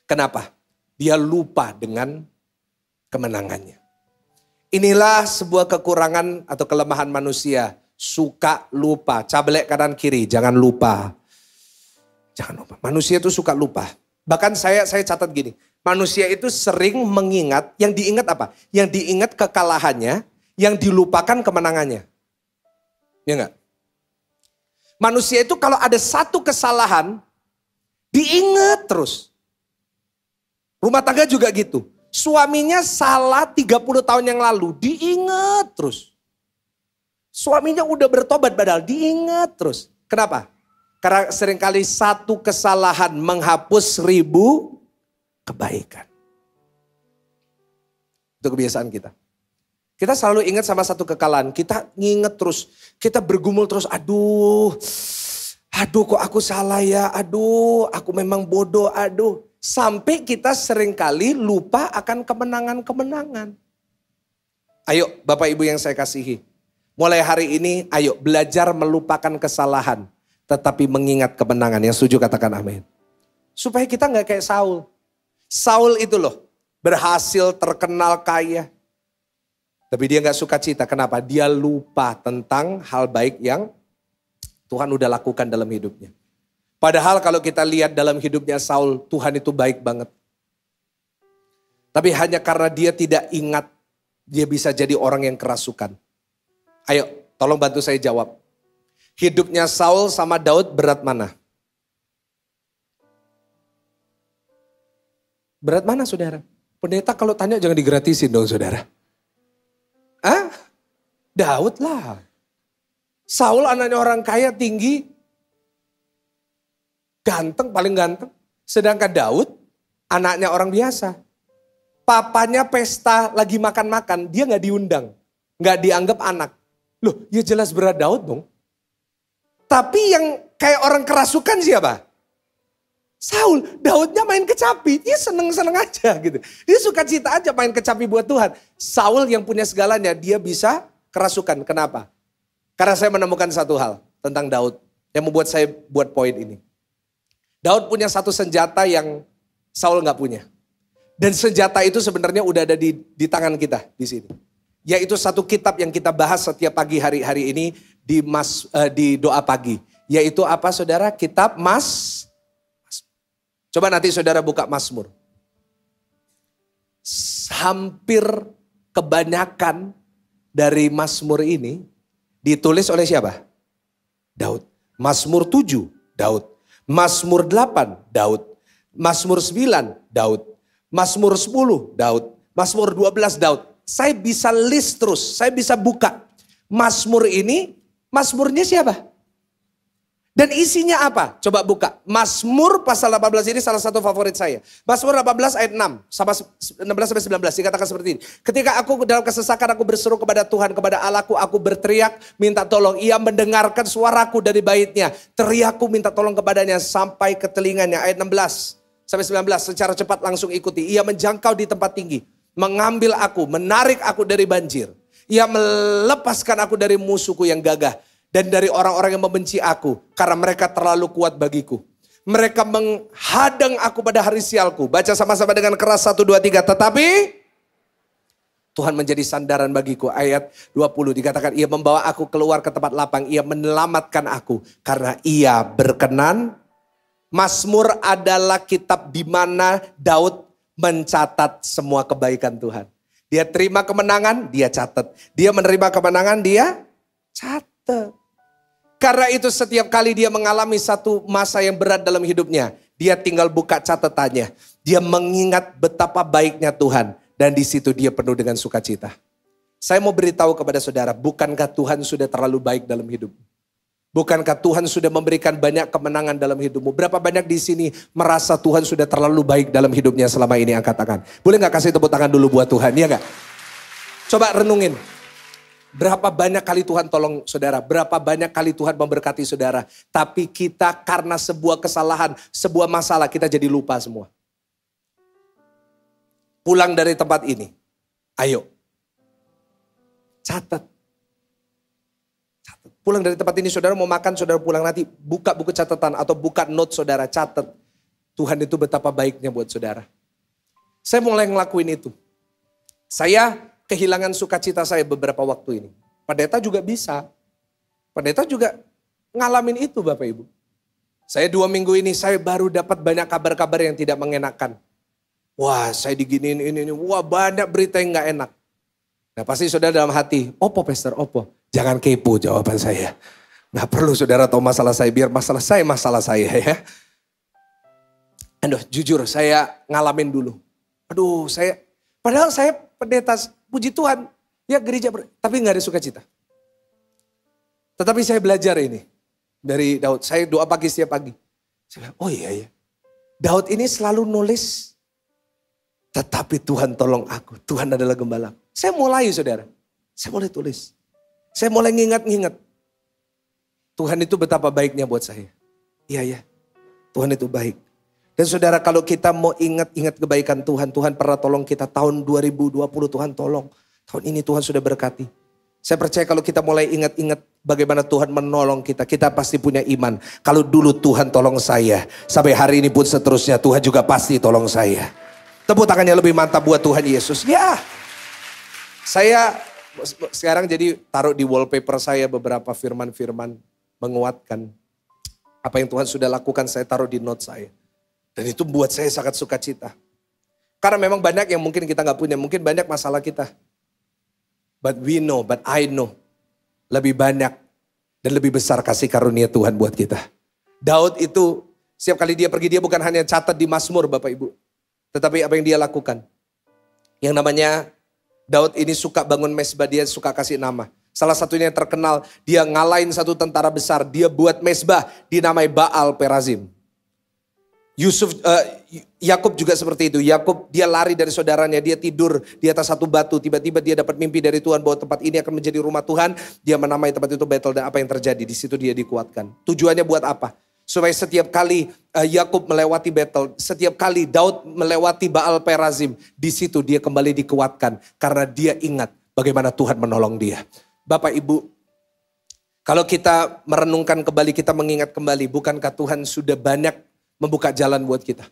Kenapa? Dia lupa dengan kemenangannya. Inilah sebuah kekurangan atau kelemahan manusia. Suka lupa. Cablek kanan kiri. Jangan lupa. Jangan lupa. Manusia itu suka lupa. Bahkan saya catat gini. Manusia itu sering mengingat. Yang diingat apa? Yang diingat kekalahannya. Yang dilupakan kemenangannya. Ya enggak? Manusia itu kalau ada satu kesalahan, diingat terus. Rumah tangga juga gitu. Suaminya salah 30 tahun yang lalu, diingat terus. Suaminya udah bertobat padahal diingat terus. Kenapa? Karena seringkali satu kesalahan menghapus 1000 kebaikan. Itu kebiasaan kita. Kita selalu ingat sama satu kekalahan. Kita nginget terus. Kita bergumul terus. Aduh kok aku salah ya. Aduh aku memang bodoh. Aduh. Sampai kita seringkali lupa akan kemenangan-kemenangan. Ayo Bapak Ibu yang saya kasihi. Mulai hari ini ayo belajar melupakan kesalahan. Tetapi mengingat kemenangan. Yang setuju katakan amin. Supaya kita gak kayak Saul. Saul itu loh. Berhasil, terkenal, kaya. Tapi dia gak suka cita. Kenapa? Dia lupa tentang hal baik yang Tuhan udah lakukan dalam hidupnya. Padahal kalau kita lihat dalam hidupnya Saul, Tuhan itu baik banget. Tapi hanya karena dia tidak ingat, dia bisa jadi orang yang kerasukan. Ayo, tolong bantu saya jawab. Hidupnya Saul sama Daud berat mana? Berat mana saudara? Pendeta kalau tanya jangan digratisin dong saudara. Daud lah. Saul anaknya orang kaya, tinggi, ganteng, paling ganteng. Sedangkan Daud anaknya orang biasa. Papanya pesta lagi makan-makan, dia gak diundang. Gak dianggap anak. Loh ya jelas berat Daud dong. Tapi yang kayak orang kerasukan siapa? Saul, Daudnya main kecapi, dia seneng-seneng aja gitu. Dia suka cita aja main kecapi buat Tuhan. Saul yang punya segalanya, dia bisa kerasukan. Kenapa? Karena saya menemukan satu hal tentang Daud yang membuat saya buat poin ini. Daud punya satu senjata yang Saul nggak punya. Dan senjata itu sebenarnya udah ada di tangan kita di sini. Yaitu satu kitab yang kita bahas setiap pagi hari ini di doa pagi. Yaitu apa saudara? Kitab Coba nanti saudara buka Mazmur. Hampir kebanyakan dari Mazmur ini ditulis oleh siapa? Daud. Mazmur 7, Daud. Mazmur 8, Daud. Mazmur 9, Daud. Mazmur 10, Daud. Mazmur 12, Daud. Saya bisa list terus, saya bisa buka. Mazmur ini, Mazmurnya siapa? Dan isinya apa? Coba buka. Mazmur pasal 18 ini salah satu favorit saya. Mazmur 18 ayat 6 sama 16-19 dikatakan seperti ini. Ketika aku dalam kesesakan aku berseru kepada Tuhan, kepada Allahku aku berteriak minta tolong. Ia mendengarkan suaraku dari baitnya. Teriakku minta tolong kepadanya sampai ke telinganya. Ayat 16-19 secara cepat langsung ikuti. Ia menjangkau di tempat tinggi. Mengambil aku, menarik aku dari banjir. Ia melepaskan aku dari musuhku yang gagah. Dan dari orang-orang yang membenci aku. Karena mereka terlalu kuat bagiku. Mereka menghadang aku pada hari sialku. Baca sama-sama dengan keras 1, 2, 3. Tetapi Tuhan menjadi sandaran bagiku. Ayat 20 dikatakan ia membawa aku keluar ke tempat lapang. Ia menyelamatkan aku. Karena ia berkenan. Mazmur adalah kitab di mana Daud mencatat semua kebaikan Tuhan. Dia terima kemenangan, dia catat. Dia menerima kemenangan, dia catat. Karena itu setiap kali dia mengalami satu masa yang berat dalam hidupnya, dia tinggal buka catatannya. Dia mengingat betapa baiknya Tuhan dan di situ dia penuh dengan sukacita. Saya mau beritahu kepada saudara, bukankah Tuhan sudah terlalu baik dalam hidupmu? Bukankah Tuhan sudah memberikan banyak kemenangan dalam hidupmu? Berapa banyak di sini merasa Tuhan sudah terlalu baik dalam hidupnya selama ini? Angkat tangan. Boleh gak kasih tepuk tangan dulu buat Tuhan? Ya gak? Coba renungin. Berapa banyak kali Tuhan tolong saudara, berapa banyak kali Tuhan memberkati saudara. Tapi kita karena sebuah kesalahan, sebuah masalah kita jadi lupa semua. Pulang dari tempat ini, ayo. Catat. Pulang dari tempat ini saudara mau makan, saudara pulang nanti buka buku catatan atau buka note saudara, catat. Tuhan itu betapa baiknya buat saudara. Saya mulai ngelakuin itu. Saya kehilangan sukacita saya beberapa waktu ini. Pendeta juga bisa. Pendeta juga ngalamin itu Bapak Ibu. Saya 2 minggu ini saya baru dapat banyak kabar-kabar yang tidak mengenakan. Wah saya diginiin ini. Wah banyak berita yang gak enak. Nah pasti saudara dalam hati, opo pastor, opo. Jangan kepo jawaban saya. Gak perlu saudara tahu masalah saya, biar masalah saya ya. Aduh jujur saya ngalamin dulu. Padahal saya pendeta, puji Tuhan, ya gereja, tapi gak ada sukacita. Tetapi saya belajar ini dari Daud, saya doa pagi setiap pagi. Saya bilang, oh iya ya, Daud ini selalu nulis, tetapi Tuhan tolong aku, Tuhan adalah gembala. Saya mulai saudara, saya mulai tulis. Saya mulai ngingat-ngingat. Tuhan itu betapa baiknya buat saya. Iya ya, Tuhan itu baik. Dan saudara kalau kita mau ingat-ingat kebaikan Tuhan, Tuhan pernah tolong kita tahun 2020, Tuhan tolong. Tahun ini Tuhan sudah berkati. Saya percaya kalau kita mulai ingat-ingat bagaimana Tuhan menolong kita, kita pasti punya iman. Kalau dulu Tuhan tolong saya, sampai hari ini pun seterusnya Tuhan juga pasti tolong saya. Tepuk tangannya lebih mantap buat Tuhan Yesus. Ya, saya sekarang jadi taruh di wallpaper saya beberapa firman-firman menguatkan. Apa yang Tuhan sudah lakukan saya taruh di note saya. Dan itu buat saya sangat sukacita. Karena memang banyak yang mungkin kita gak punya. Mungkin banyak masalah kita. But I know. Lebih banyak dan lebih besar kasih karunia Tuhan buat kita. Daud itu setiap kali dia pergi dia bukan hanya catat di Mazmur Bapak Ibu. Tetapi apa yang dia lakukan. Yang namanya Daud ini suka bangun mezbah, dia suka kasih nama. Salah satunya yang terkenal, dia ngalahin satu tentara besar. Dia buat mezbah dinamai Baal Perazim. Yakub juga seperti itu. Yakub dia lari dari saudaranya, dia tidur di atas satu batu. Tiba-tiba dia dapat mimpi dari Tuhan bahwa tempat ini akan menjadi rumah Tuhan. Dia menamai tempat itu Betel dan apa yang terjadi di situ dia dikuatkan. Tujuannya buat apa? Supaya setiap kali Yakub melewati Betel, setiap kali Daud melewati Baal Perazim, di situ dia kembali dikuatkan karena dia ingat bagaimana Tuhan menolong dia. Bapak Ibu, kalau kita merenungkan kembali, kita mengingat kembali, bukankah Tuhan sudah banyak membuka jalan buat kita.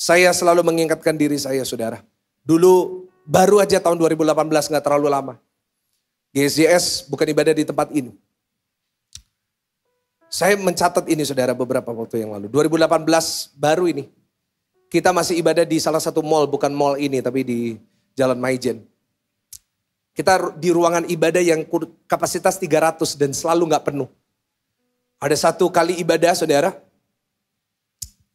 Saya selalu mengingatkan diri saya, saudara. Dulu baru aja tahun 2018, gak terlalu lama. GSJS bukan ibadah di tempat ini. Saya mencatat ini, saudara, beberapa waktu yang lalu. 2018 baru ini. Kita masih ibadah di salah satu mall, bukan mall ini, tapi di Jalan Maijen. Kita di ruangan ibadah yang kapasitas 300 dan selalu gak penuh. Ada satu kali ibadah, saudara.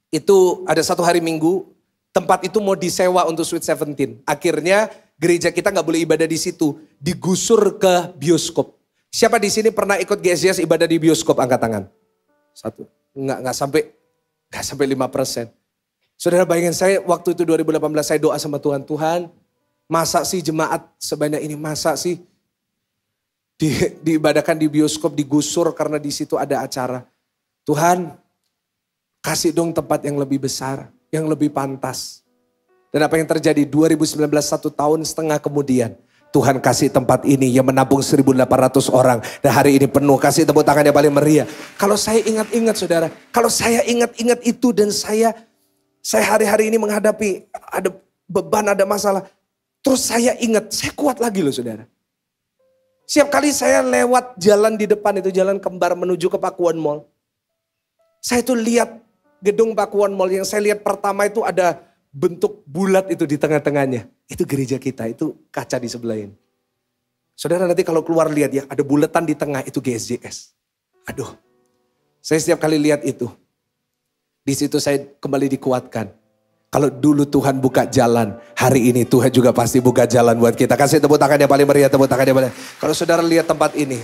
Itu ada satu hari Minggu, tempat itu mau disewa untuk Sweet 17. Akhirnya gereja kita nggak boleh ibadah di situ, digusur ke bioskop. Siapa di sini pernah ikut GSJS ibadah di bioskop? Angkat tangan. Satu, nggak sampai 5%. Saudara, bayangin saya waktu itu 2018 saya doa sama Tuhan, Tuhan, masa sih jemaat sebanyak ini, masa sih diibadahkan di bioskop, digusur karena di situ ada acara. Tuhan, kasih dong tempat yang lebih besar, yang lebih pantas. Dan apa yang terjadi 2019, 1,5 tahun kemudian, Tuhan kasih tempat ini yang menampung 1.800 orang. Dan hari ini penuh, kasih tepuk tangan yang paling meriah. Kalau saya ingat-ingat, saudara, kalau saya ingat-ingat itu dan saya hari-hari ini menghadapi ada beban, ada masalah. Terus saya ingat, saya kuat lagi loh, saudara. Setiap kali saya lewat jalan di depan itu, jalan kembar menuju ke Pakuan Mall. Saya tuh lihat gedung Pakuan Mall, yang saya lihat pertama itu ada bentuk bulat itu di tengah-tengahnya. Itu gereja kita, itu kaca di sebelah ini. Saudara, nanti kalau keluar lihat ya, ada bulatan di tengah, itu GSJS. Aduh, saya setiap kali lihat itu. Di situ saya kembali dikuatkan. Kalau dulu Tuhan buka jalan, hari ini Tuhan juga pasti buka jalan buat kita. Kasih tepuk tangan yang paling meriah, tepuk tangan yang paling. Kalau saudara lihat tempat ini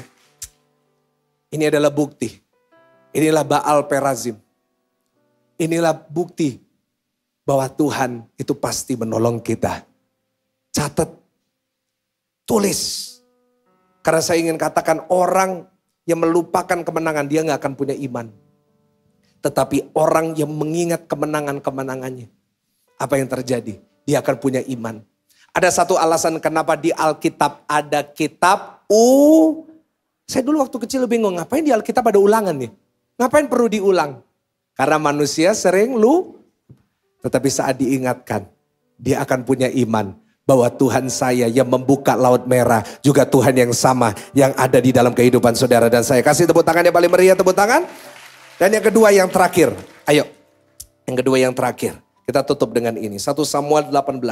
adalah bukti. Inilah Baal Perazim. Inilah bukti bahwa Tuhan itu pasti menolong kita. Catat, tulis. Karena saya ingin katakan, orang yang melupakan kemenangan, dia gak akan punya iman. Tetapi orang yang mengingat kemenangan-kemenangannya, apa yang terjadi? Dia akan punya iman. Ada satu alasan kenapa di Alkitab ada kitab Saya dulu waktu kecil bingung, ngapain di Alkitab ada ulangan nih? Ngapain perlu diulang? Karena manusia sering tetapi saat diingatkan, dia akan punya iman bahwa Tuhan saya yang membuka laut merah, juga Tuhan yang sama yang ada di dalam kehidupan saudara dan saya. Kasih tepuk tangan yang paling meriah, tepuk tangan. Dan yang kedua, yang terakhir. Ayo, yang kedua yang terakhir. Kita tutup dengan ini. 1 Samuel 18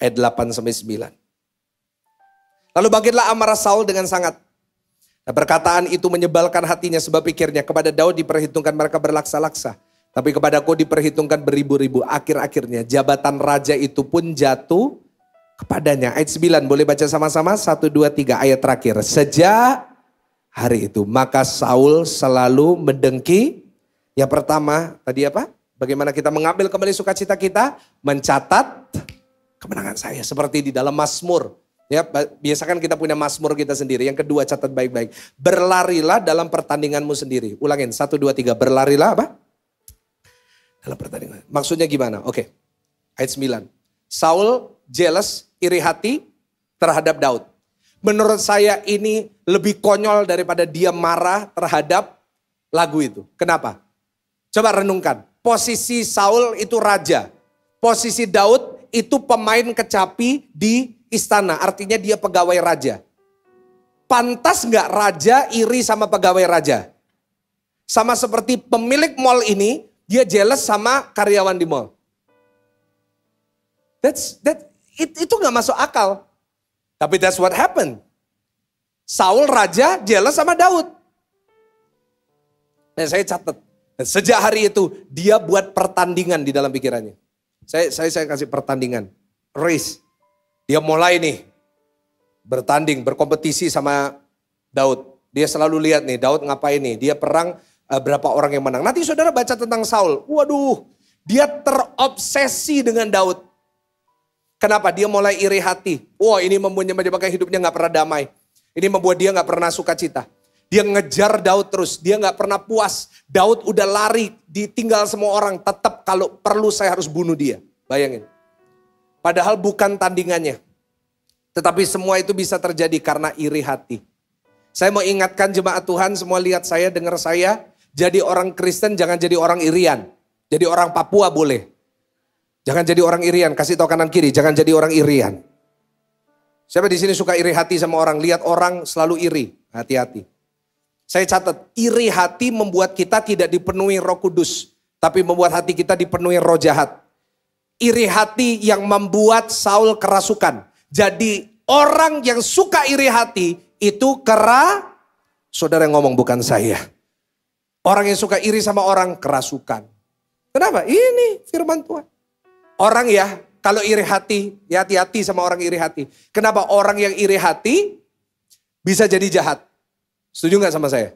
ayat 8-9. Lalu bangkitlah amarah Saul dengan sangat. Nah, perkataan itu menyebalkan hatinya, sebab pikirnya, kepada Daud diperhitungkan mereka berlaksa-laksa, tapi kepadaku diperhitungkan beribu-ribu. Akhir-akhirnya jabatan raja itu pun jatuh kepadanya. Ayat 9, boleh baca sama-sama? 1, 2, 3, ayat terakhir. Sejak hari itu, maka Saul selalu mendengki. Yang pertama, tadi apa? Bagaimana kita mengambil kembali sukacita kita? Mencatat kemenangan saya. Seperti di dalam Mazmur. Ya, biasakan kita punya Mazmur kita sendiri. Yang kedua, catat baik-baik. Berlarilah dalam pertandinganmu sendiri. Ulangin, 1, 2, 3. Berlarilah apa? Dalam pertandingan. Maksudnya gimana? Oke. Ayat 9. Saul jealous, iri hati terhadap Daud. Menurut saya ini lebih konyol daripada dia marah terhadap lagu itu. Kenapa? Coba renungkan. Posisi Saul itu raja. Posisi Daud itu pemain kecapi di istana, artinya dia pegawai raja. Pantas nggak raja iri sama pegawai raja? Sama seperti pemilik mall ini, dia jealous sama karyawan di mall. Itu nggak masuk akal. Tapi that's what happened. Saul raja jealous sama Daud. Nah, saya catat. Sejak hari itu dia buat pertandingan di dalam pikirannya. Saya kasih pertandingan, race. Dia mulai nih bertanding, berkompetisi sama Daud. Dia selalu lihat nih Daud ngapain nih. Dia perang berapa orang yang menang. Nanti saudara baca tentang Saul. Waduh, dia terobsesi dengan Daud. Kenapa? Dia mulai iri hati. Wah, ini menyebabkan hidupnya gak pernah damai. Ini membuat dia gak pernah sukacita. Dia ngejar Daud terus, dia gak pernah puas. Daud udah lari, ditinggal semua orang. Tetap kalau perlu saya harus bunuh dia. Bayangin. Padahal bukan tandingannya. Tetapi semua itu bisa terjadi karena iri hati. Saya mau ingatkan jemaat Tuhan, semua lihat saya, dengar saya. Jadi orang Kristen jangan jadi orang irian. Jadi orang Papua boleh. Jangan jadi orang irian, kasih tahu kanan kiri, jangan jadi orang irian. Siapa di sini suka iri hati sama orang? Lihat orang selalu iri, hati-hati. Saya catat, iri hati membuat kita tidak dipenuhi Roh Kudus, tapi membuat hati kita dipenuhi roh jahat. Iri hati yang membuat Saul kerasukan. Jadi orang yang suka iri hati itu saudara yang ngomong bukan saya. Orang yang suka iri sama orang kerasukan. Kenapa? Ini firman Tuhan. Orang ya, kalau iri hati, ya hati-hati sama orang iri hati. Kenapa orang yang iri hati bisa jadi jahat? Setuju gak sama saya?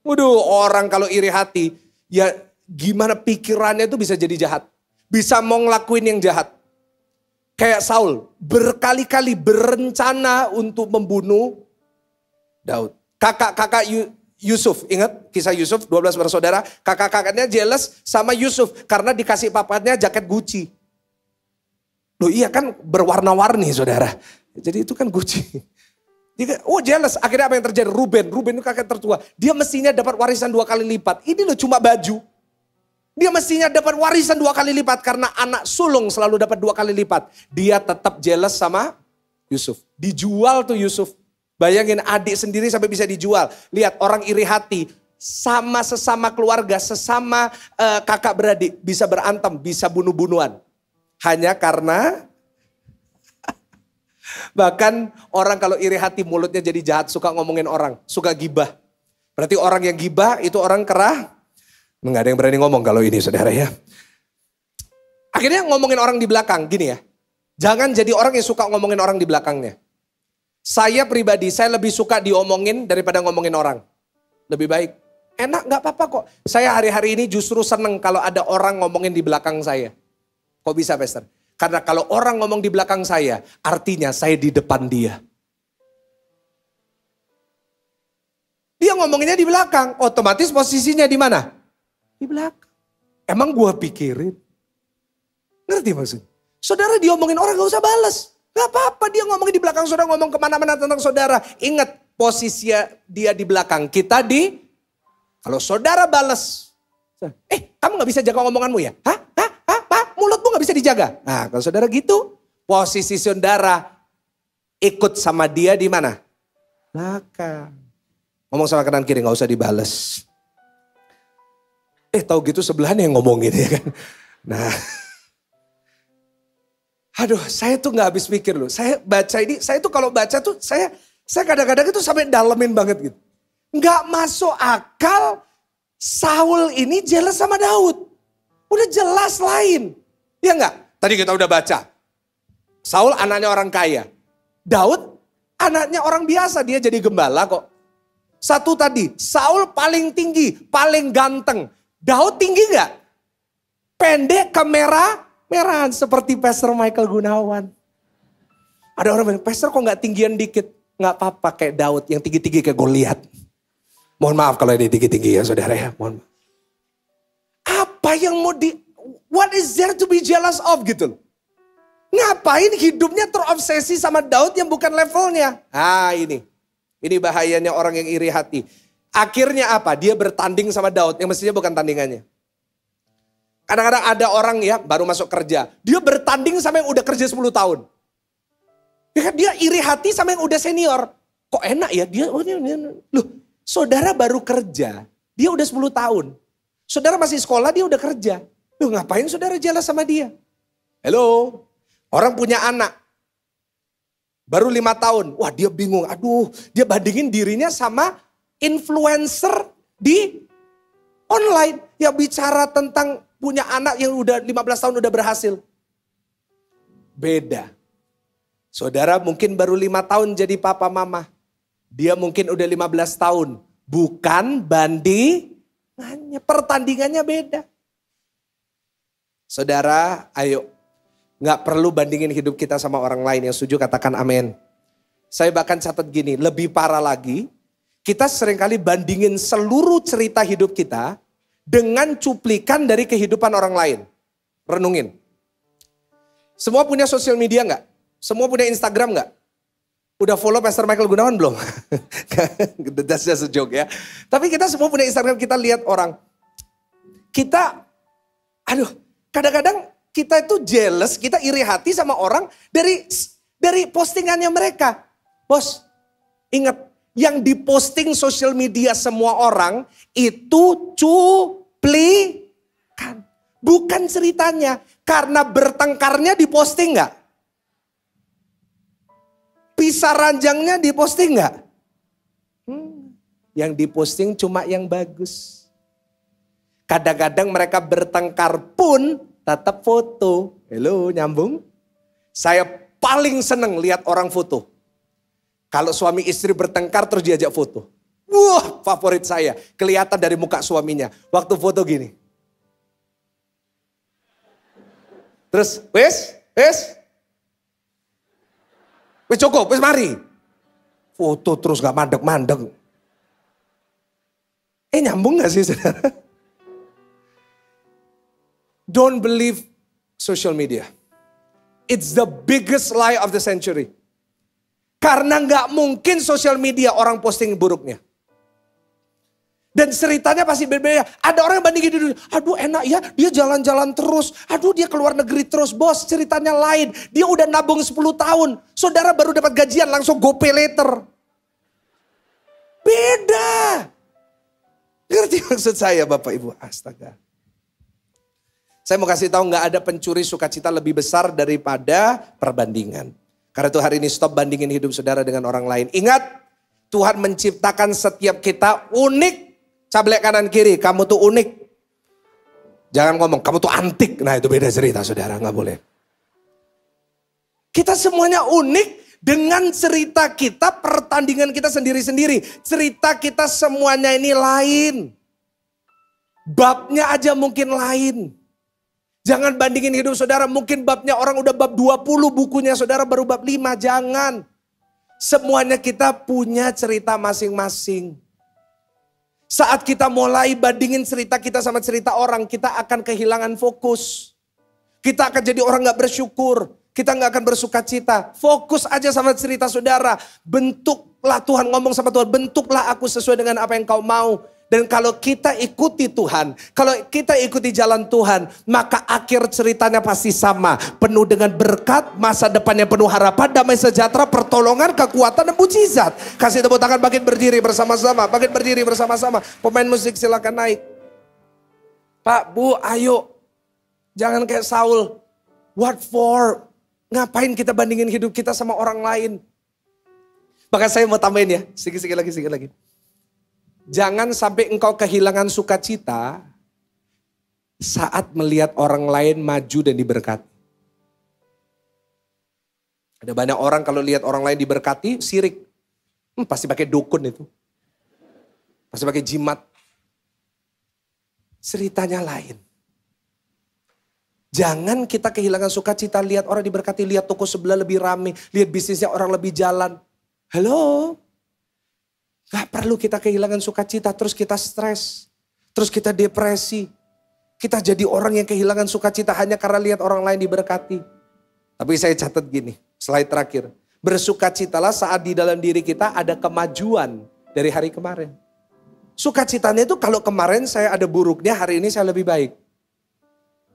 Waduh, orang kalau iri hati, ya gimana pikirannya itu bisa jadi jahat. Bisa mau ngelakuin yang jahat. Kayak Saul, berkali-kali berencana untuk membunuh Daud. Kakak-kakak Yusuf, ingat kisah Yusuf, 12 bersaudara. Kakak-kakaknya jealous sama Yusuf karena dikasih papanya jaket Gucci. Loh iya kan berwarna-warni saudara. Jadi itu kan Gucci. Dia, jealous. Akhirnya apa yang terjadi? Ruben itu kakek tertua. Dia mestinya dapat warisan 2 kali lipat. Ini loh cuma baju. Dia mestinya dapat warisan 2 kali lipat. Karena anak sulung selalu dapat 2 kali lipat. Dia tetap jealous sama Yusuf. Dijual tuh Yusuf. Bayangin adik sendiri sampai bisa dijual. Lihat orang iri hati. Sama sesama keluarga, sesama kakak beradik. Bisa berantem, bisa bunuh-bunuhan. Hanya karena bahkan orang kalau iri hati mulutnya jadi jahat, suka ngomongin orang, suka gibah. Berarti orang yang gibah itu orang kerah. Nggak ada yang berani ngomong kalau ini saudara ya. Akhirnya ngomongin orang di belakang, gini ya. Jangan jadi orang yang suka ngomongin orang di belakangnya. Saya pribadi, saya lebih suka diomongin daripada ngomongin orang. Lebih baik. Enak gak apa-apa kok. Saya hari-hari ini justru seneng kalau ada orang ngomongin di belakang saya. Kok bisa Pastor? Karena kalau orang ngomong di belakang saya, artinya saya di depan dia. Dia ngomonginnya di belakang, otomatis posisinya di mana? Di belakang. Emang gua pikirin. Ngerti maksudnya? Saudara diomongin orang gak usah balas. Gak apa-apa dia ngomongin di belakang saudara, ngomong kemana-mana tentang saudara. Ingat posisi dia di belakang, kita kalau saudara balas. Kamu gak bisa jaga omonganmu ya? Hah? Mulutmu gak bisa dijaga. Nah kalau saudara gitu, posisi saudara ikut sama dia di mana? Belakang. Ngomong sama kanan kiri gak usah dibales. Tahu gitu sebelahnya yang ngomongin ya kan. Nah. Aduh saya tuh gak habis pikir loh. Saya baca ini, saya tuh kalau baca tuh saya kadang-kadang itu sampai dalemin banget gitu. Gak masuk akal Saul ini jealous sama Daud. Udah jelas lain. Ya enggak? Tadi kita udah baca. Saul anaknya orang kaya. Daud anaknya orang biasa. Dia jadi gembala kok. Satu tadi. Saul paling tinggi. Paling ganteng. Daud tinggi enggak? Pendek kemerahan. Seperti Pastor Michael Gunawan. Ada orang bilang, Pastor kok enggak tinggian dikit? Enggak apa-apa kayak Daud. Yang tinggi-tinggi kayak Goliat. Mohon maaf kalau dia tinggi-tinggi ya saudara ya. Mohon maaf. Apa yang mau what is there to be jealous of gitu loh. Ngapain hidupnya terobsesi sama Daud yang bukan levelnya. Ini bahayanya orang yang iri hati. Akhirnya apa? Dia bertanding sama Daud yang mestinya bukan tandingannya. Kadang-kadang ada orang ya baru masuk kerja. Dia bertanding sama yang udah kerja 10 tahun. Dia iri hati sama yang udah senior. Kok enak ya dia. Loh saudara baru kerja. Dia udah 10 tahun. Saudara masih sekolah, dia udah kerja. Loh ngapain saudara jelas sama dia? Hello, orang punya anak. Baru 5 tahun. Wah dia bingung, aduh dia bandingin dirinya sama influencer di online. Yang bicara tentang punya anak yang udah 15 tahun udah berhasil. Beda. Saudara mungkin baru 5 tahun jadi papa mama. Dia mungkin udah 15 tahun. Bukan pertandingannya beda. Saudara, ayo. Gak perlu bandingin hidup kita sama orang lain. Yang setuju katakan amin. Saya bahkan catat gini, lebih parah lagi. Kita seringkali bandingin seluruh cerita hidup kita dengan cuplikan dari kehidupan orang lain. Renungin. Semua punya sosial media gak? Semua punya Instagram gak? Udah follow Pastor Michael Gunawan belum? That's just a joke ya. Tapi kita semua punya Instagram, kita lihat orang. Kadang-kadang kita itu jealous, kita iri hati sama orang dari postingannya mereka. Bos, ingat, yang diposting sosial media semua orang itu cuplikan. Bukan ceritanya. Karena bertengkarnya diposting gak? Pisah ranjangnya diposting gak? Yang diposting cuma yang bagus. Kadang-kadang mereka bertengkar pun tetap foto. Halo, nyambung? Saya paling seneng lihat orang foto. Kalau suami istri bertengkar terus diajak foto. Wah, favorit saya. Kelihatan dari muka suaminya. Waktu foto gini. Terus, wes cukup, wes mari. Foto terus gak mandek-mandek. Nyambung gak sih saudara? Don't believe social media. It's the biggest lie of the century. Karena gak mungkin social media orang posting buruknya. Dan ceritanya pasti berbeda. Ada orang yang bandingin dulu. Aduh enak ya, dia jalan-jalan terus. Aduh dia keluar negeri terus. Bos, ceritanya lain. Dia udah nabung 10 tahun. Saudara baru dapat gajian langsung GoPay later. Beda. Ngerti maksud saya Bapak Ibu? Astaga. Saya mau kasih tahu nggak ada pencuri sukacita lebih besar daripada perbandingan. Karena itu hari ini stop bandingin hidup saudara dengan orang lain. Ingat, Tuhan menciptakan setiap kita unik. Cablek kanan kiri, kamu tuh unik. Jangan ngomong, kamu tuh antik. Nah itu beda cerita saudara, nggak boleh. Kita semuanya unik dengan cerita kita, pertandingan kita sendiri-sendiri. Cerita kita semuanya ini lain. Babnya aja mungkin lain. Jangan bandingin hidup saudara, mungkin babnya orang udah bab 20, bukunya saudara baru bab 5, jangan. Semuanya kita punya cerita masing-masing. Saat kita mulai bandingin cerita kita sama cerita orang, kita akan kehilangan fokus. Kita akan jadi orang gak bersyukur, kita gak akan bersuka cita. Fokus aja sama cerita saudara, bentuklah Tuhan ngomong sama Tuhan, bentuklah aku sesuai dengan apa yang kau mau. Dan kalau kita ikuti Tuhan, kalau kita ikuti jalan Tuhan, maka akhir ceritanya pasti sama. Penuh dengan berkat, masa depannya penuh harapan, damai sejahtera, pertolongan, kekuatan, dan mujizat. Kasih tepuk tangan, bangkit berdiri bersama-sama. Bangkit berdiri bersama-sama. Pemain musik silakan naik. Pak, Bu, ayo. Jangan kayak Saul. What for? Ngapain kita bandingin hidup kita sama orang lain? Bahkan saya mau tambahin ya, sedikit lagi. Jangan sampai engkau kehilangan sukacita saat melihat orang lain maju dan diberkati. Ada banyak orang kalau lihat orang lain diberkati, sirik. Pasti pakai dukun itu. Pasti pakai jimat. Ceritanya lain. Jangan kita kehilangan sukacita lihat orang diberkati, lihat toko sebelah lebih ramai, lihat bisnisnya orang lebih jalan. Halo? Gak perlu kita kehilangan sukacita, terus kita stres, terus kita depresi. Kita jadi orang yang kehilangan sukacita hanya karena lihat orang lain diberkati. Tapi saya catat gini, slide terakhir. Bersukacitalah saat di dalam diri kita ada kemajuan dari hari kemarin. Sukacitanya itu kalau kemarin saya ada buruknya, hari ini saya lebih baik.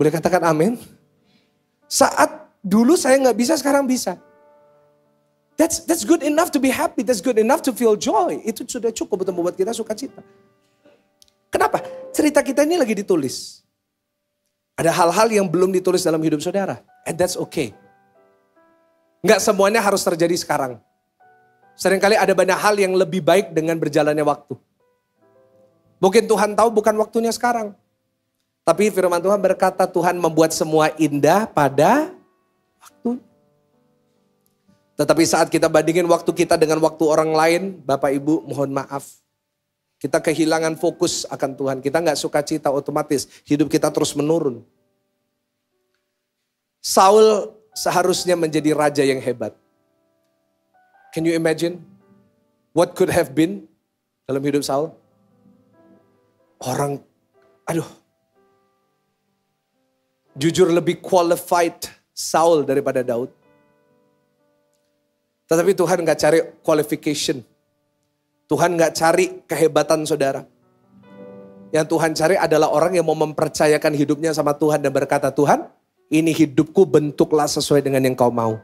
Boleh katakan amin? Saat dulu saya gak bisa, sekarang bisa. That's good enough to be happy. That's good enough to feel joy. Itu sudah cukup untuk membuat kita sukacita. Kenapa? Cerita kita ini lagi ditulis. Ada hal-hal yang belum ditulis dalam hidup saudara. And that's okay. Nggak semuanya harus terjadi sekarang. Seringkali ada banyak hal yang lebih baik dengan berjalannya waktu. Mungkin Tuhan tahu bukan waktunya sekarang. Tapi firman Tuhan berkata Tuhan membuat semua indah pada waktu. Tetapi saat kita bandingin waktu kita dengan waktu orang lain, Bapak Ibu mohon maaf. Kita kehilangan fokus akan Tuhan. Kita gak sukacita, otomatis hidup kita terus menurun. Saul seharusnya menjadi raja yang hebat. Can you imagine what could have been dalam hidup Saul? Orang, jujur lebih qualified Saul daripada Daud. Tetapi Tuhan gak cari qualification. Tuhan gak cari kehebatan saudara. Yang Tuhan cari adalah orang yang mau mempercayakan hidupnya sama Tuhan dan berkata, Tuhan ini hidupku bentuklah sesuai dengan yang kau mau.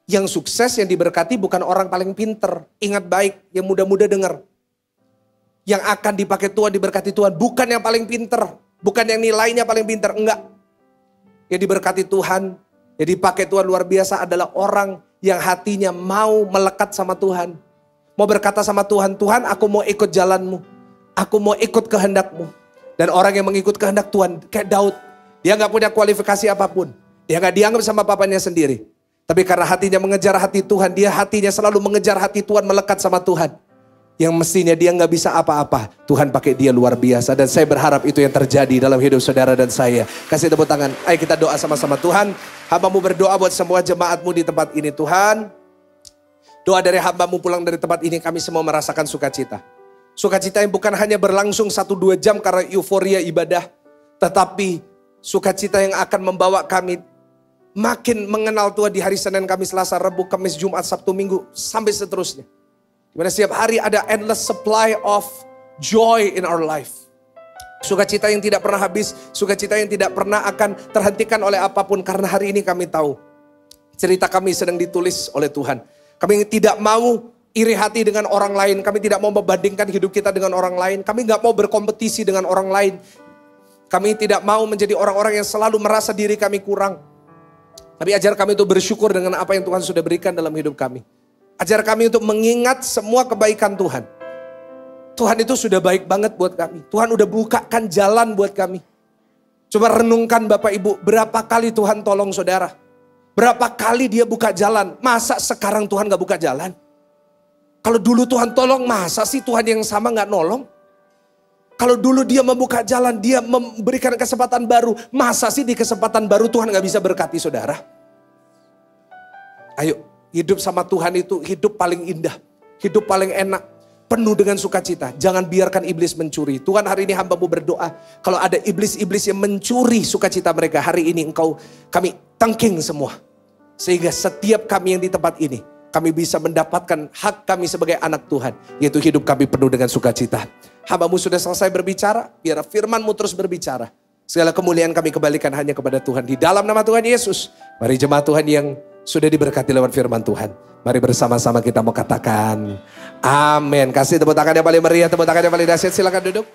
Yang sukses, yang diberkati bukan orang paling pinter. Ingat baik, yang muda-muda dengar. Yang akan dipakai Tuhan, diberkati Tuhan, bukan yang paling pinter. Bukan yang nilainya paling pinter, enggak. Yang diberkati Tuhan, yang dipakai Tuhan luar biasa adalah orang yang hatinya mau melekat sama Tuhan. Mau berkata sama Tuhan, Tuhan aku mau ikut jalanmu. Aku mau ikut kehendakmu. Dan orang yang mengikut kehendak Tuhan, kayak Daud. Dia gak punya kualifikasi apapun. Dia gak dianggap sama papanya sendiri. Tapi karena hatinya mengejar hati Tuhan, dia hatinya selalu mengejar hati Tuhan, melekat sama Tuhan. Yang mestinya dia gak bisa apa-apa, Tuhan pakai dia luar biasa. Dan saya berharap itu yang terjadi dalam hidup saudara dan saya. Kasih tepuk tangan, ayo kita doa sama-sama. Tuhan, hamba-Mu berdoa buat semua jemaat-Mu di tempat ini Tuhan. Doa dari hamba-Mu pulang dari tempat ini, kami semua merasakan sukacita. Sukacita yang bukan hanya berlangsung 1-2 jam karena euforia ibadah. Tetapi sukacita yang akan membawa kami makin mengenal Tuhan di hari Senin, Kamis, Selasa, Rabu, Kamis, Jumat, Sabtu, Minggu, sampai seterusnya. Dimana setiap hari ada endless supply of joy in our life. Sukacita yang tidak pernah habis, sukacita yang tidak pernah akan terhentikan oleh apapun. Karena hari ini kami tahu, cerita kami sedang ditulis oleh Tuhan. Kami tidak mau iri hati dengan orang lain, kami tidak mau membandingkan hidup kita dengan orang lain. Kami gak mau berkompetisi dengan orang lain. Kami tidak mau menjadi orang-orang yang selalu merasa diri kami kurang. Tapi ajar kami untuk bersyukur dengan apa yang Tuhan sudah berikan dalam hidup kami. Ajar kami untuk mengingat semua kebaikan Tuhan. Tuhan itu sudah baik banget buat kami. Tuhan udah bukakan jalan buat kami. Coba renungkan Bapak Ibu, berapa kali Tuhan tolong saudara. Berapa kali dia buka jalan. Masa sekarang Tuhan gak buka jalan? Kalau dulu Tuhan tolong, masa sih Tuhan yang sama gak nolong? Kalau dulu dia membuka jalan, dia memberikan kesempatan baru. Masa sih di kesempatan baru Tuhan gak bisa berkati saudara? Ayo, hidup sama Tuhan itu hidup paling indah. Hidup paling enak. Penuh dengan sukacita. Jangan biarkan iblis mencuri. Tuhan, hari ini hamba-Mu berdoa. Kalau ada iblis-iblis yang mencuri sukacita mereka, hari ini kami tangking semua. Sehingga setiap kami yang di tempat ini, kami bisa mendapatkan hak kami sebagai anak Tuhan. Yaitu hidup kami penuh dengan sukacita. Hamba-Mu sudah selesai berbicara. Biar firman-Mu terus berbicara. Segala kemuliaan kami kembalikan hanya kepada Tuhan. Di dalam nama Tuhan Yesus. Mari jemaat Tuhan yang sudah diberkati lewat firman Tuhan. Mari bersama-sama kita mau katakan amin. Kasih tepuk tangan yang paling meriah, tepuk tangan yang paling dahsyat. Silakan duduk.